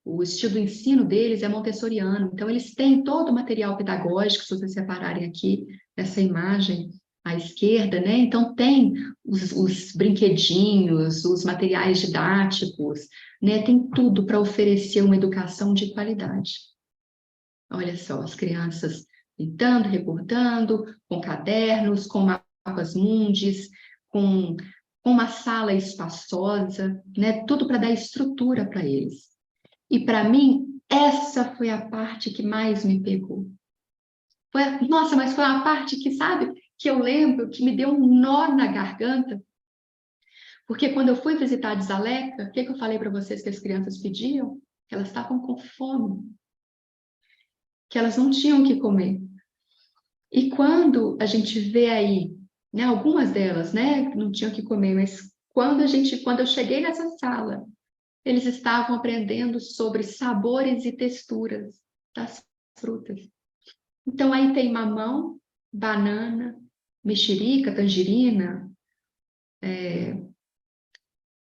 o estilo do ensino deles é montessoriano. Então, eles têm todo o material pedagógico, se vocês separarem aqui nessa imagem à esquerda, né? Então, tem os brinquedinhos, os materiais didáticos, né? Tem tudo para oferecer uma educação de qualidade. Olha só, as crianças pintando, recortando, com cadernos, com mapas mundis, com uma sala espaçosa, né? Tudo para dar estrutura para eles. E para mim, essa foi a parte que mais me pegou. Nossa, mas foi uma parte que, sabe, que eu lembro que me deu um nó na garganta, porque quando eu fui visitar a Dzaleka, o que eu falei para vocês que as crianças pediam? Que elas estavam com fome, que elas não tinham o que comer. E quando a gente vê aí, né, algumas delas, né, não tinham o que comer, mas quando eu cheguei nessa sala, eles estavam aprendendo sobre sabores e texturas das frutas. Então aí tem mamão, banana, mexerica, tangerina,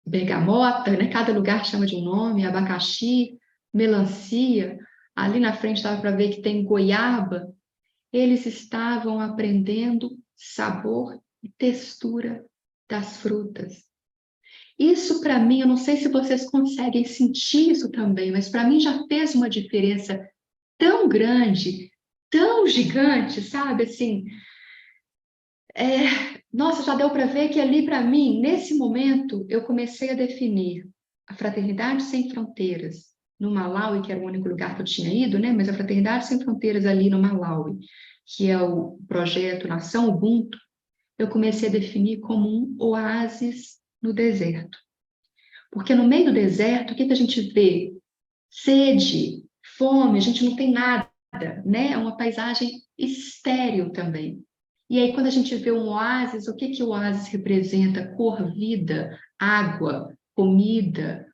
bergamota, né? Cada lugar chama de um nome, abacaxi, melancia. Ali na frente dava para ver que tem goiaba. Eles estavam aprendendo sabor e textura das frutas. Isso para mim, eu não sei se vocês conseguem sentir isso também, mas para mim já fez uma diferença tão grande, tão gigante, sabe? Assim, Nossa, já deu para ver que ali, para mim, nesse momento, eu comecei a definir a Fraternidade Sem Fronteiras no Malawi, que era o único lugar que eu tinha ido, né? Mas a Fraternidade Sem Fronteiras ali no Malawi, que é o projeto Nação Ubuntu, eu comecei a definir como um oásis no deserto. Porque no meio do deserto, o que a gente vê? Sede, fome, a gente não tem nada, né? É uma paisagem estéril também. E aí, quando a gente vê um oásis, o que o oásis representa? Cor, vida, água, comida.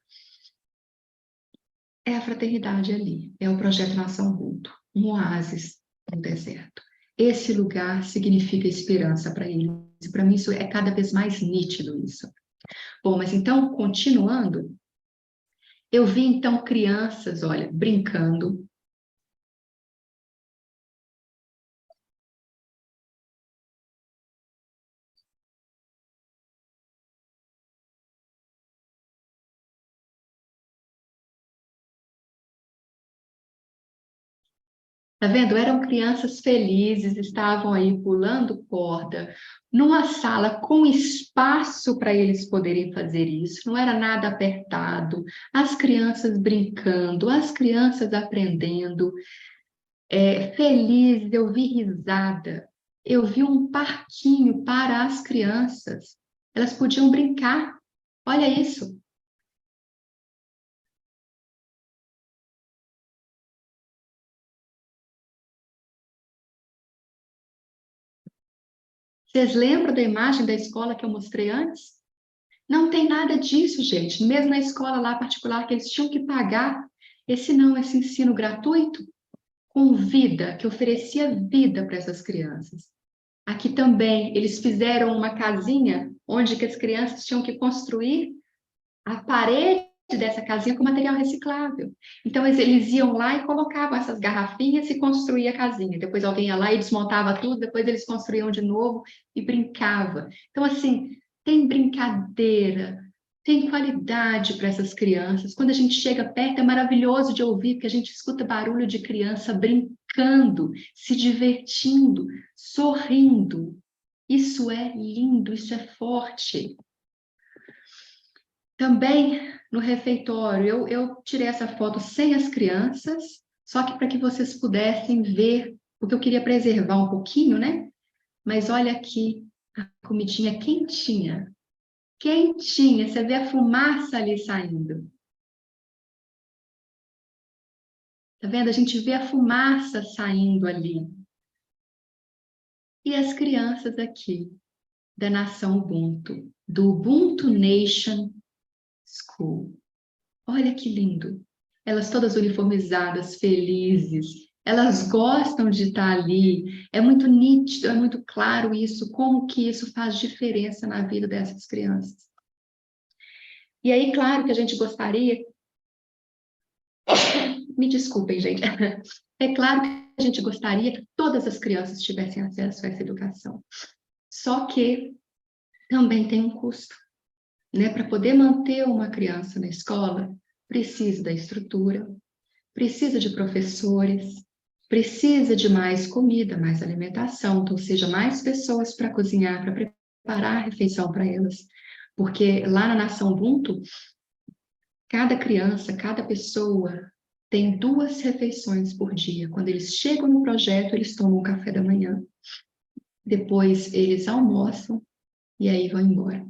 É a fraternidade ali, é o projeto Nação Ubuntu, um oásis no deserto. Esse lugar significa esperança para eles. Para mim, isso é cada vez mais nítido isso. Bom, mas então, continuando, eu vi então crianças, olha, brincando. Tá vendo? Eram crianças felizes, estavam aí pulando corda, numa sala com espaço para eles poderem fazer isso, não era nada apertado, as crianças brincando, as crianças aprendendo, felizes, eu vi risada, eu vi um parquinho para as crianças, elas podiam brincar, olha isso. Vocês lembram da imagem da escola que eu mostrei antes? Não tem nada disso, gente. Mesmo na escola lá particular que eles tinham que pagar, esse não, esse ensino gratuito, com vida, que oferecia vida para essas crianças. Aqui também, eles fizeram uma casinha onde que as crianças tinham que construir a parede dessa casinha com material reciclável. Então, eles iam lá e colocavam essas garrafinhas e construía a casinha. Depois alguém ia lá e desmontava tudo, depois eles construíam de novo e brincava. Então, assim, tem brincadeira, tem qualidade para essas crianças. Quando a gente chega perto, é maravilhoso de ouvir, porque a gente escuta barulho de criança brincando, se divertindo, sorrindo. Isso é lindo, isso é forte. Também no refeitório, eu tirei essa foto sem as crianças, só que para que vocês pudessem ver, porque eu queria preservar um pouquinho, né? Mas olha aqui, a comidinha quentinha, quentinha, você vê a fumaça ali saindo. Tá vendo? A gente vê a fumaça saindo ali. E as crianças aqui, da Nação Ubuntu, do Ubuntu Nation School. Olha que lindo. Elas todas uniformizadas, felizes. Elas gostam de estar ali. É muito nítido, é muito claro isso, como que isso faz diferença na vida dessas crianças. E aí, claro que a gente gostaria. Me desculpem, gente. É claro que a gente gostaria que todas as crianças tivessem acesso a essa educação. Só que também tem um custo, né? Para poder manter uma criança na escola, precisa da estrutura, precisa de professores, precisa de mais comida, mais alimentação, então seja mais pessoas para cozinhar, para preparar a refeição para elas. Porque lá na Nação Ubuntu, cada criança, cada pessoa tem 2 refeições por dia. Quando eles chegam no projeto, eles tomam o café da manhã, depois eles almoçam e aí vão embora.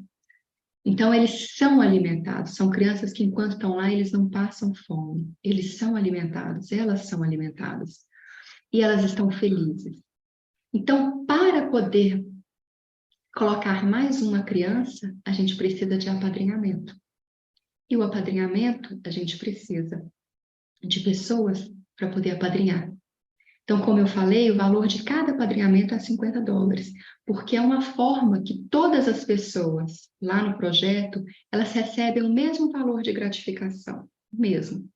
Então, eles são alimentados, são crianças que, enquanto estão lá, eles não passam fome, eles são alimentados, elas são alimentadas, e elas estão felizes. Então, para poder colocar mais uma criança, a gente precisa de apadrinhamento. E o apadrinhamento, a gente precisa de pessoas para poder apadrinhar. Então, como eu falei, o valor de cada apadrinhamento é $50, porque é uma forma que todas as pessoas lá no projeto, elas recebem o mesmo valor de gratificação, mesmo.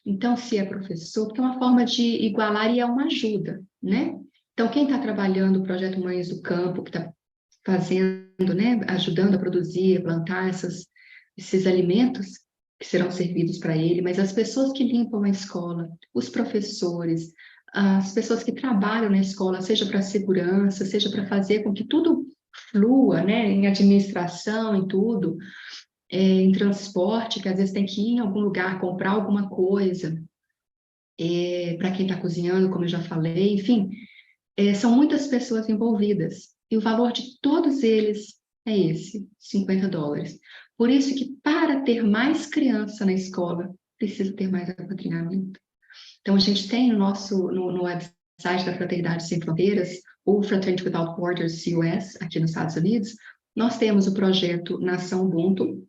Então, se é professor, porque é uma forma de igualar e é uma ajuda, né? Então, quem está trabalhando o projeto Mães do Campo, que está fazendo, né, ajudando a produzir, a plantar esses alimentos que serão servidos para ele, mas as pessoas que limpam a escola, os professores, as pessoas que trabalham na escola, seja para segurança, seja para fazer com que tudo flua, né, em administração, em tudo, em transporte, que às vezes tem que ir em algum lugar comprar alguma coisa, para quem está cozinhando, como eu já falei, enfim, são muitas pessoas envolvidas. E o valor de todos eles é esse, US$ 50. Por isso que para ter mais criança na escola, precisa ter mais apadrinhamento. Então, a gente tem no website da Fraternidade Sem Fronteiras, ou Fraternity Without Borders US, aqui nos Estados Unidos, nós temos o projeto Nação Ubuntu,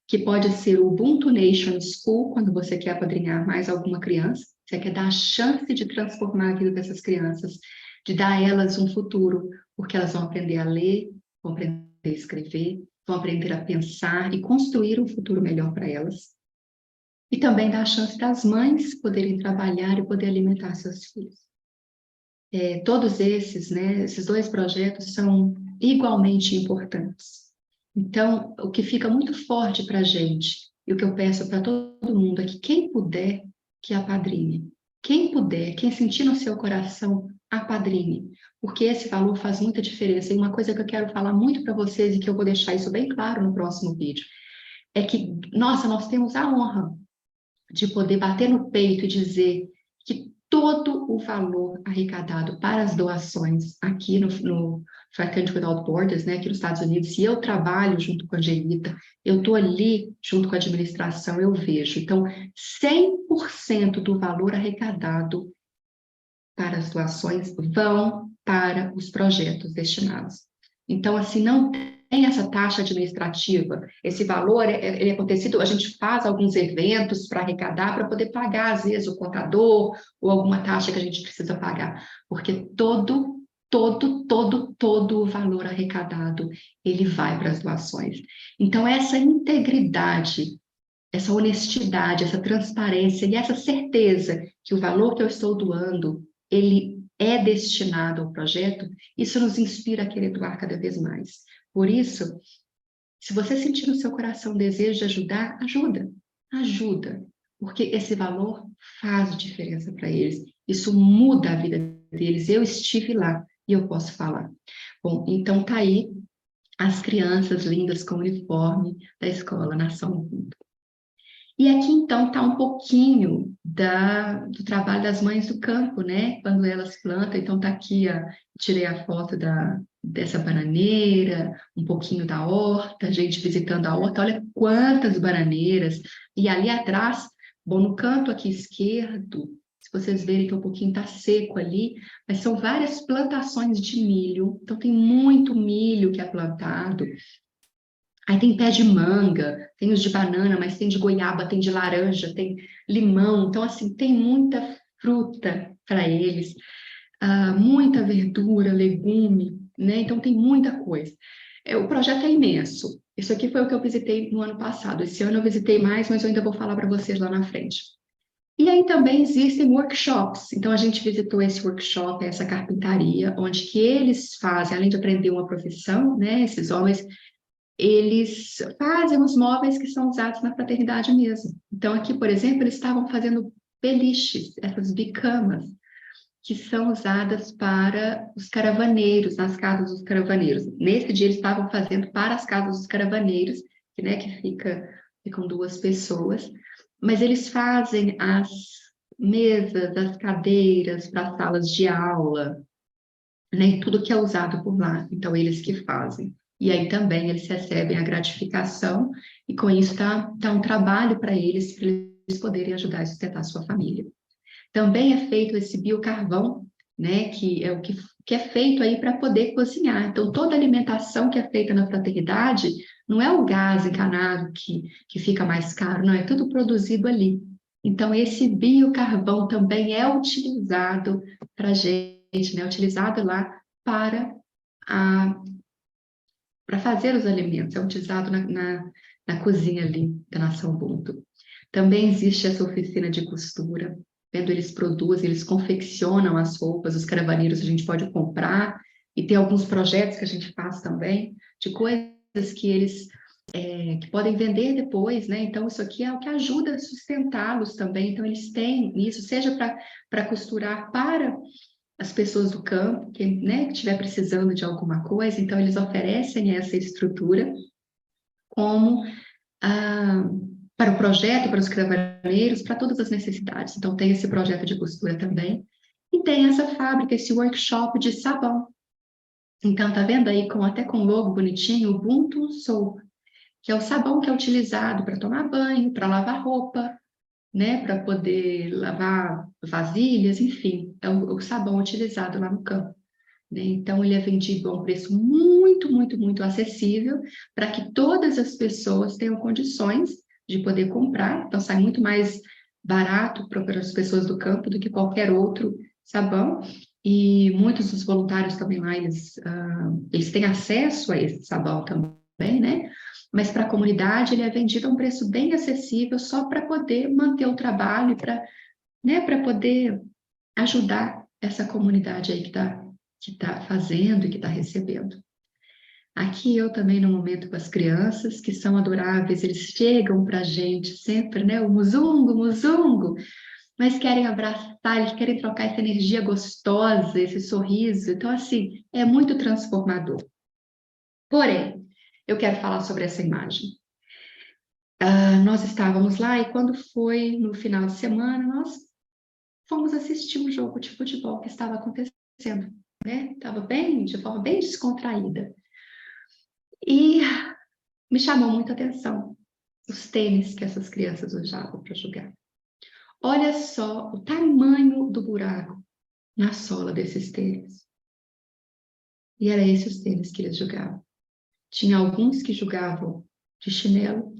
que pode ser o Ubuntu Nation School, quando você quer apadrinhar mais alguma criança, você quer dar a chance de transformar a vida dessas crianças, de dar a elas um futuro, porque elas vão aprender a ler, vão aprender a escrever, vão aprender a pensar e construir um futuro melhor para elas. E também dar a chance das mães poderem trabalhar e poder alimentar seus filhos. Todos esses, né, esses dois projetos são igualmente importantes. Então, o que fica muito forte para a gente, e o que eu peço para todo mundo é que quem puder, que apadrine. Quem puder, quem sentir no seu coração, apadrine. Porque esse valor faz muita diferença. E uma coisa que eu quero falar muito para vocês, e que eu vou deixar isso bem claro no próximo vídeo, é que, nossa, nós temos a honra de poder bater no peito e dizer que todo o valor arrecadado para as doações aqui no Fraternity Without Borders, né, aqui nos Estados Unidos, se eu trabalho junto com a Angelita, eu estou ali junto com a administração, eu vejo. Então, 100% do valor arrecadado para as doações vão para os projetos destinados. Então, assim, não tem essa taxa administrativa. Esse valor, ele é acontecido, a gente faz alguns eventos para arrecadar, para poder pagar, às vezes, o contador ou alguma taxa que a gente precisa pagar, porque todo o valor arrecadado, ele vai para as doações. Então, essa integridade, essa honestidade, essa transparência e essa certeza que o valor que eu estou doando, ele é destinado ao projeto, isso nos inspira a querer doar cada vez mais. Por isso, se você sentir no seu coração o desejo de ajudar, ajuda, porque esse valor faz diferença para eles, isso muda a vida deles. Eu estive lá e eu posso falar. Bom, então tá aí as crianças lindas com o uniforme da escola Nação Ubuntu. E aqui, então, está um pouquinho do trabalho das mães do campo, né? Quando elas plantam. Então, está aqui, tirei a foto dessa bananeira, um pouquinho da horta, a gente visitando a horta. Olha quantas bananeiras. E ali atrás, bom, no canto aqui esquerdo, se vocês verem que um pouquinho está seco ali, mas são várias plantações de milho. Então, tem muito milho que é plantado. Aí tem pé de manga, tem os de banana, mas tem de goiaba, tem de laranja, tem limão. Então, assim, tem muita fruta para eles, muita verdura, legume, né? Então, tem muita coisa. O projeto é imenso. Isso aqui foi o que eu visitei no ano passado. Esse ano eu visitei mais, mas eu ainda vou falar para vocês lá na frente. E aí também existem workshops. Então, a gente visitou esse workshop, essa carpintaria, onde que eles fazem, além de aprender uma profissão, né? Esses homens eles fazem os móveis que são usados na fraternidade mesmo. Então, aqui, por exemplo, eles estavam fazendo beliches, essas bicamas, que são usadas para os caravaneiros, nas casas dos caravaneiros. Nesse dia, eles estavam fazendo para as casas dos caravaneiros, né, que ficam duas pessoas, mas eles fazem as mesas, as cadeiras para salas de aula, né, tudo que é usado por lá. Então, eles que fazem. E aí também eles recebem a gratificação, e com isso tá um trabalho para eles poderem ajudar a sustentar a sua família. Também é feito esse biocarvão, né, que é o que é feito aí para poder cozinhar. Então, toda alimentação que é feita na fraternidade, não é o gás encanado que fica mais caro, não, é tudo produzido ali. Então, esse biocarvão também é utilizado para a gente, né, utilizado lá para fazer os alimentos, é utilizado na cozinha ali da Nação Ubuntu. Também existe essa oficina de costura, vendo eles produzem, eles confeccionam as roupas, os caravaneiros a gente pode comprar, e tem alguns projetos que a gente faz também, de coisas que eles que podem vender depois, né? Então, isso aqui é o que ajuda a sustentá-los também. Então, eles têm isso, seja para costurar para as pessoas do campo, que, né, que estiver precisando de alguma coisa, então eles oferecem essa estrutura como para o projeto, para os cravaneiros, para todas as necessidades. Então tem esse projeto de costura também, e tem essa fábrica, esse workshop de sabão. Então tá vendo aí, até com o logo bonitinho, Ubuntu Soap, que é o sabão que é utilizado para tomar banho, para lavar roupa, né, para poder lavar vasilhas, enfim, é o sabão utilizado lá no campo, né? Então, ele é vendido a um preço muito, muito, muito acessível para que todas as pessoas tenham condições de poder comprar. Então, sai muito mais barato para as pessoas do campo do que qualquer outro sabão. E muitos dos voluntários também lá, eles têm acesso a esse sabão também, né? Mas para a comunidade ele é vendido a um preço bem acessível só para poder manter o trabalho, para, né, para poder ajudar essa comunidade aí que tá fazendo e que está recebendo. Aqui eu também no momento com as crianças, que são adoráveis, eles chegam para a gente sempre, né, o muzungo, muzungo, mas querem abraçar, eles querem trocar essa energia gostosa, esse sorriso, então assim, é muito transformador. Porém, eu quero falar sobre essa imagem. Nós estávamos lá e quando foi no final de semana, nós fomos assistir um jogo de futebol que estava acontecendo, né? Estava de forma bem descontraída. E me chamou muita atenção os tênis que essas crianças usavam para jogar. Olha só o tamanho do buraco na sola desses tênis. E era esses os tênis que eles jogavam. Tinha alguns que jogavam de chinelo,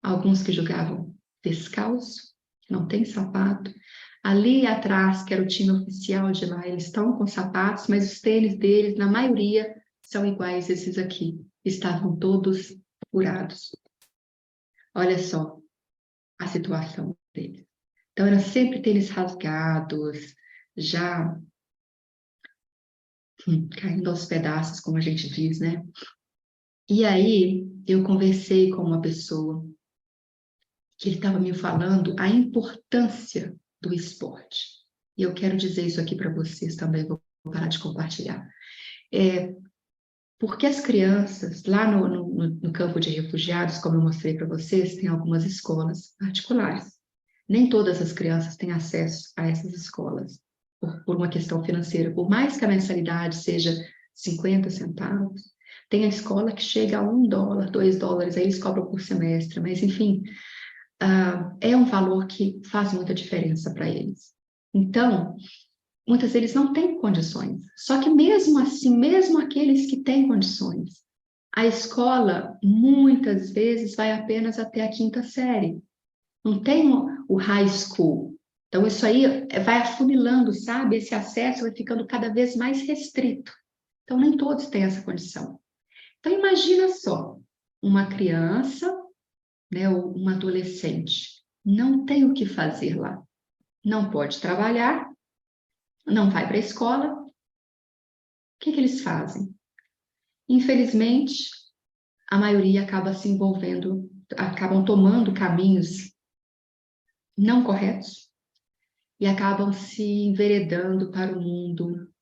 alguns que jogavam descalço, que não tem sapato. Ali atrás, que era o time oficial de lá, eles estão com sapatos, mas os tênis deles, na maioria, são iguais a esses aqui. Estavam todos furados. Olha só a situação deles. Então, eram sempre tênis rasgados, já caindo aos pedaços, como a gente diz, né? E aí, eu conversei com uma pessoa que ele estava me falando a importância do esporte. E eu quero dizer isso aqui para vocês também, vou parar de compartilhar. Porque as crianças, lá no campo de refugiados, como eu mostrei para vocês, tem algumas escolas particulares. Nem todas as crianças têm acesso a essas escolas, por uma questão financeira. Por mais que a mensalidade seja 50 centavos, tem a escola que chega a $1, $2, aí eles cobram por semestre, mas enfim, é um valor que faz muita diferença para eles. Então, muitas vezes não têm condições. Só que mesmo assim, mesmo aqueles que têm condições, a escola muitas vezes vai apenas até a 5ª série. Não tem o high school. Então, isso aí vai afunilando, sabe? Esse acesso vai ficando cada vez mais restrito. Então, nem todos têm essa condição. Então, imagina só, uma criança, né, ou uma adolescente, não tem o que fazer lá. Não pode trabalhar, não vai para a escola. O que eles fazem? Infelizmente, a maioria acaba se envolvendo, acabam tomando caminhos não corretos e acabam se enveredando para o mundo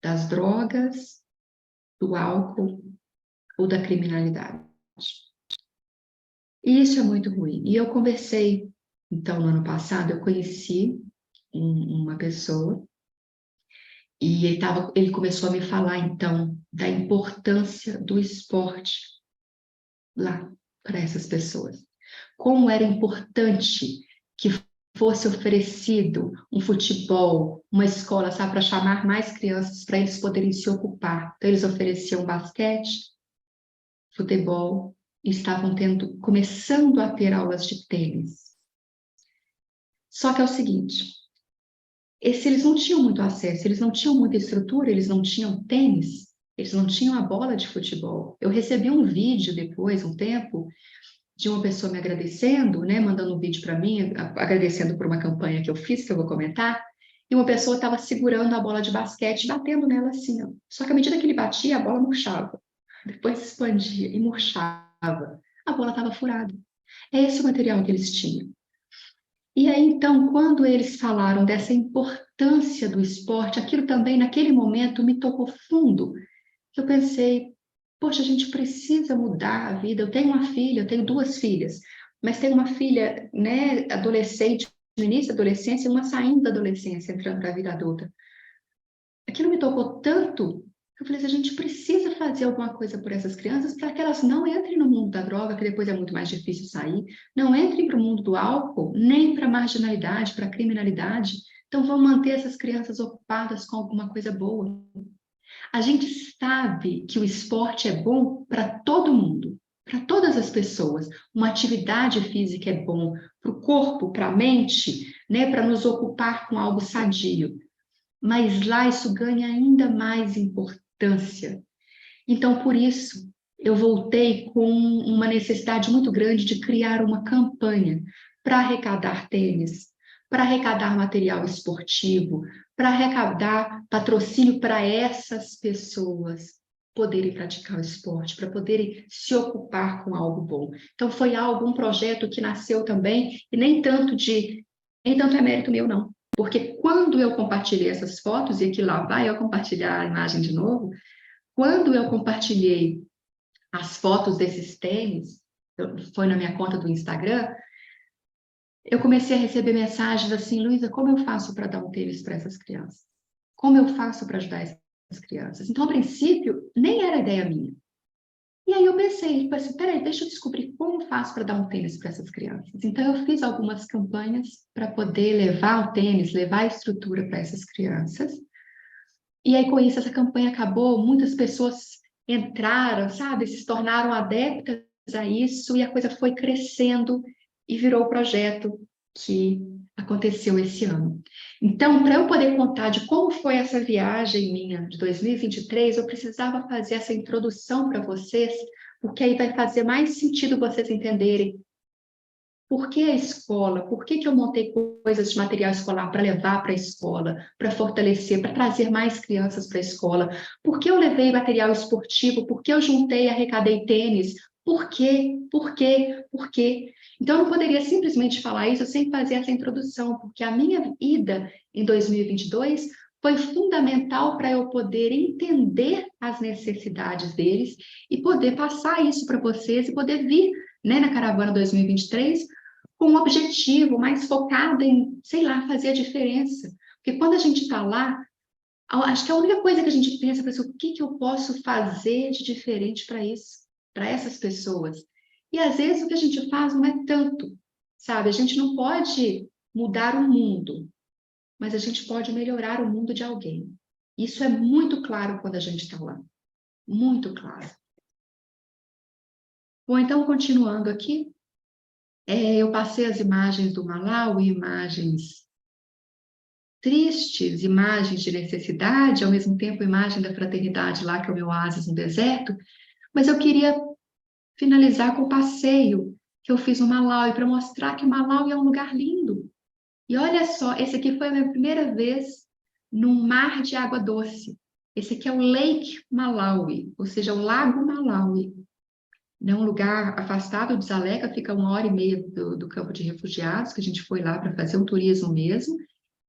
das drogas, do álcool ou da criminalidade. E isso é muito ruim. E eu conversei, então, no ano passado, eu conheci uma pessoa e ele começou a me falar, então, da importância do esporte lá para essas pessoas. Como era importante que fosse oferecido um futebol, uma escola, sabe, para chamar mais crianças, para eles poderem se ocupar. Então, eles ofereciam basquete, futebol, e estavam começando a ter aulas de tênis. Só que é o seguinte, eles não tinham muito acesso, eles não tinham muita estrutura, eles não tinham tênis, eles não tinham a bola de futebol. Eu recebi um vídeo depois, um tempo, de uma pessoa me agradecendo, né, mandando um vídeo para mim, agradecendo por uma campanha que eu fiz, que eu vou comentar, e uma pessoa estava segurando a bola de basquete, batendo nela assim, ó. Só que à medida que ele batia, a bola murchava. Depois se expandia e murchava. A bola estava furada. É esse o material que eles tinham. E aí, então, quando eles falaram dessa importância do esporte, aquilo também, naquele momento, me tocou fundo. Eu pensei, poxa, a gente precisa mudar a vida. Eu tenho uma filha, eu tenho duas filhas, mas tenho uma filha, né, adolescente, no início da adolescência, e uma saindo da adolescência, entrando para a vida adulta. Aquilo me tocou tanto que eu falei, a gente precisa fazer alguma coisa por essas crianças para que elas não entrem no mundo da droga, que depois é muito mais difícil sair, não entrem para o mundo do álcool, nem para a marginalidade, para a criminalidade. Então, vamos manter essas crianças ocupadas com alguma coisa boa. A gente sabe que o esporte é bom para todo mundo, para todas as pessoas. Uma atividade física é bom para o corpo, para a mente, né, para nos ocupar com algo sadio. Mas lá isso ganha ainda mais importância. Então, por isso, eu voltei com uma necessidade muito grande de criar uma campanha para arrecadar tênis, para arrecadar material esportivo, para arrecadar patrocínio para essas pessoas poderem praticar o esporte, para poderem se ocupar com algo bom. Então, foi algo, um projeto que nasceu também, e nem tanto é mérito meu, não. Porque quando eu compartilhei essas fotos, e aqui lá vai eu compartilhar a imagem de novo, quando eu compartilhei as fotos desses tênis, foi na minha conta do Instagram, eu comecei a receber mensagens assim, Luísa, como eu faço para dar um tênis para essas crianças? Como eu faço para ajudar essas crianças? Então, a princípio, nem era ideia minha. E aí eu pensei, tipo assim, peraí, deixa eu descobrir como eu faço para dar um tênis para essas crianças. Então, eu fiz algumas campanhas para poder levar o tênis, levar a estrutura para essas crianças. E aí, com isso, essa campanha acabou, muitas pessoas entraram, sabe, se tornaram adeptas a isso, e a coisa foi crescendo e virou o projeto que aconteceu esse ano. Então, para eu poder contar de como foi essa viagem minha de 2023, eu precisava fazer essa introdução para vocês, porque aí vai fazer mais sentido vocês entenderem por que a escola? Por que eu montei coisas de material escolar para levar para a escola, para fortalecer, para trazer mais crianças para a escola? Por que eu levei material esportivo? Por que eu juntei e arrecadei tênis? Por quê? Por quê? Por quê? Então, eu não poderia simplesmente falar isso sem fazer essa introdução, porque a minha ida em 2022 foi fundamental para eu poder entender as necessidades deles e poder passar isso para vocês e poder vir, né, na Caravana 2023 com um objetivo mais focado em, sei lá, fazer a diferença. Porque quando a gente está lá, acho que a única coisa que a gente pensa é o que eu posso fazer de diferente para isso, para essas pessoas. E às vezes o que a gente faz não é tanto, sabe? A gente não pode mudar o mundo, mas a gente pode melhorar o mundo de alguém. Isso é muito claro quando a gente está lá. Muito claro. Bom, então, continuando aqui, eu passei as imagens do Malawi, imagens tristes, imagens de necessidade, ao mesmo tempo imagem da fraternidade lá, que é o meu oásis no deserto, mas eu queria finalizar com o passeio que eu fiz no Malawi, para mostrar que o Malawi é um lugar lindo. E olha só, esse aqui foi a minha primeira vez num mar de água doce. Esse aqui é o Lake Malawi, ou seja, o Lago Malawi. É um lugar afastado de Dzaleka, fica 1h30 do campo de refugiados, que a gente foi lá para fazer um turismo mesmo.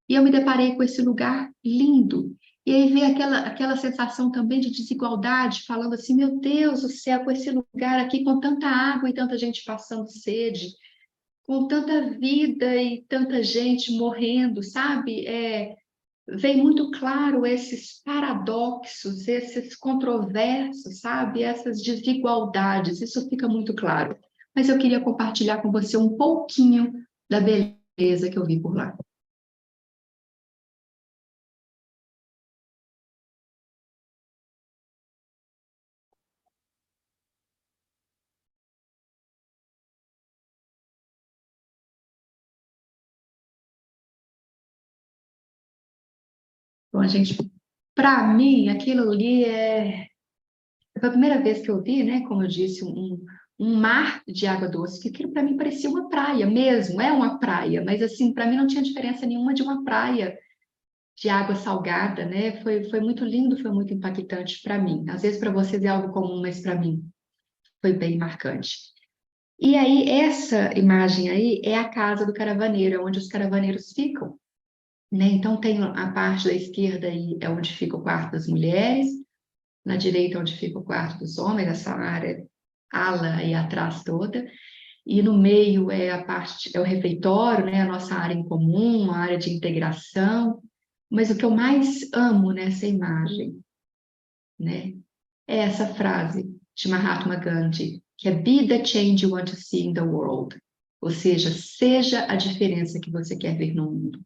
E eu me deparei com esse lugar lindo. E aí veio aquela sensação também de desigualdade, falando assim, meu Deus do céu, com esse lugar aqui, com tanta água e tanta gente passando sede, com tanta vida e tanta gente morrendo, sabe? Vem muito claro esses paradoxos, esses controversos, sabe? Essas desigualdades, isso fica muito claro. Mas eu queria compartilhar com você um pouquinho da beleza que eu vi por lá. Bom, a gente, para mim, aquilo ali foi a primeira vez que eu vi, né, como eu disse, um mar de água doce, que aquilo para mim parecia uma praia mesmo, é uma praia, mas assim, para mim não tinha diferença nenhuma de uma praia de água salgada, né? Foi muito lindo, foi muito impactante para mim. Às vezes para vocês é algo comum, mas para mim foi bem marcante. E aí, essa imagem aí é a casa do caravaneiro, é onde os caravaneiros ficam, né? Então, tem a parte da esquerda aí, é onde fica o quarto das mulheres, na direita, onde fica o quarto dos homens, essa área, ala aí atrás toda, e no meio é a parte, é o refeitório, né? A nossa área em comum, a área de integração. Mas o que eu mais amo nessa imagem, né, é essa frase de Mahatma Gandhi, que é Be the change you want to see in the world. Ou seja, seja a diferença que você quer ver no mundo.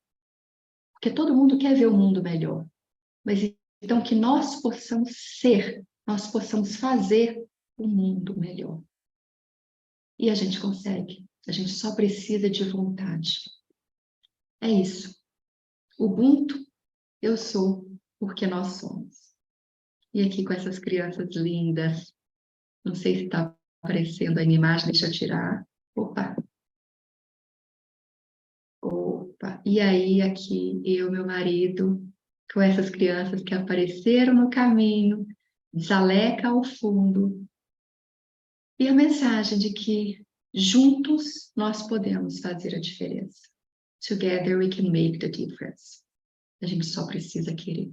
Porque todo mundo quer ver o mundo melhor. Mas então que nós possamos ser, nós possamos fazer o mundo melhor. E a gente consegue. A gente só precisa de vontade. É isso. Ubuntu, eu sou porque nós somos. E aqui com essas crianças lindas. Não sei se está aparecendo aí na imagem, deixa eu tirar. Opa, opa. E aí, aqui, eu, meu marido, com essas crianças que apareceram no caminho, Zaleca ao fundo. E a mensagem de que juntos nós podemos fazer a diferença. Together we can make the difference. A gente só precisa querer.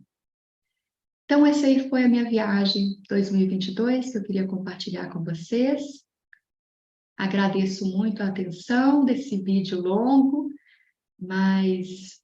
Então, essa aí foi a minha viagem 2022 que eu queria compartilhar com vocês. Agradeço muito a atenção desse vídeo longo, mas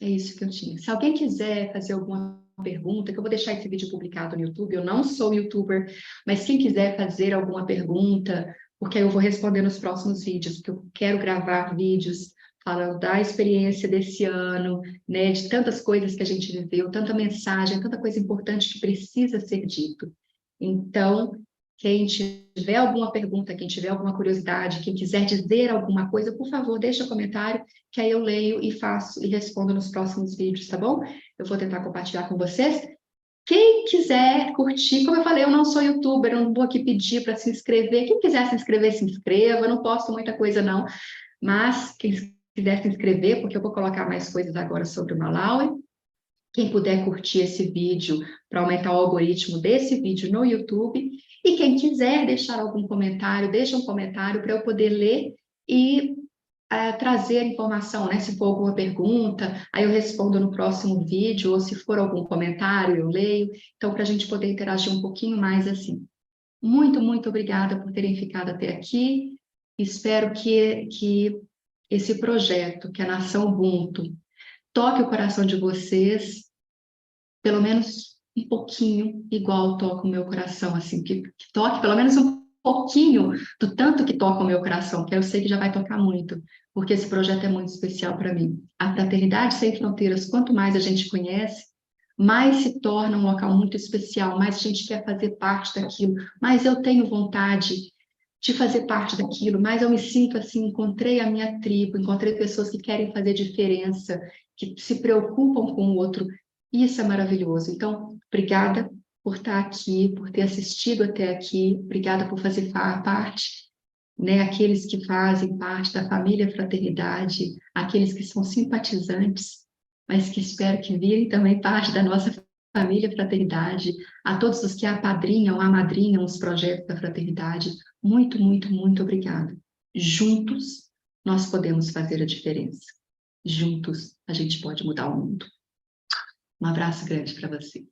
é isso que eu tinha. Se alguém quiser fazer alguma pergunta, que eu vou deixar esse vídeo publicado no YouTube, eu não sou youtuber, mas quem quiser fazer alguma pergunta, porque eu vou responder nos próximos vídeos, porque eu quero gravar vídeos falando da experiência desse ano, né, de tantas coisas que a gente viveu, tanta mensagem, tanta coisa importante que precisa ser dito. Então, quem tiver alguma pergunta, quem tiver alguma curiosidade, quem quiser dizer alguma coisa, por favor, deixa um comentário, que aí eu leio e faço e respondo nos próximos vídeos, tá bom? Eu vou tentar compartilhar com vocês. Quem quiser curtir, como eu falei, eu não sou youtuber, eu não vou aqui pedir para se inscrever. Quem quiser se inscrever, se inscreva. Eu não posto muita coisa, não, mas quem quiser se inscrever, porque eu vou colocar mais coisas agora sobre o Malawi. Quem puder curtir esse vídeo para aumentar o algoritmo desse vídeo no YouTube. E quem quiser deixar algum comentário, deixa um comentário para eu poder ler e trazer informação, né? Se for alguma pergunta, aí eu respondo no próximo vídeo, ou se for algum comentário, eu leio. Então, para a gente poder interagir um pouquinho mais assim. Muito, muito obrigada por terem ficado até aqui. Espero que esse projeto, que é a Nação Ubuntu, toque o coração de vocês, pelo menos um pouquinho, igual toca o meu coração, assim, que toque pelo menos um pouquinho do tanto que toca o meu coração, que eu sei que já vai tocar muito, porque esse projeto é muito especial para mim. A Fraternidade Sem Fronteiras, quanto mais a gente conhece, mais se torna um local muito especial, mais a gente quer fazer parte daquilo, mais eu tenho vontade de fazer parte daquilo, mais eu me sinto assim, encontrei a minha tribo, encontrei pessoas que querem fazer diferença, que se preocupam com o outro. Isso é maravilhoso. Então, obrigada por estar aqui, por ter assistido até aqui, obrigada por fazer parte, né? Aqueles que fazem parte da família Fraternidade, aqueles que são simpatizantes, mas que espero que virem também parte da nossa família Fraternidade, a todos os que apadrinham, amadrinham os projetos da Fraternidade, muito, muito, muito obrigada. Juntos, nós podemos fazer a diferença. Juntos, a gente pode mudar o mundo. Um abraço grande para você.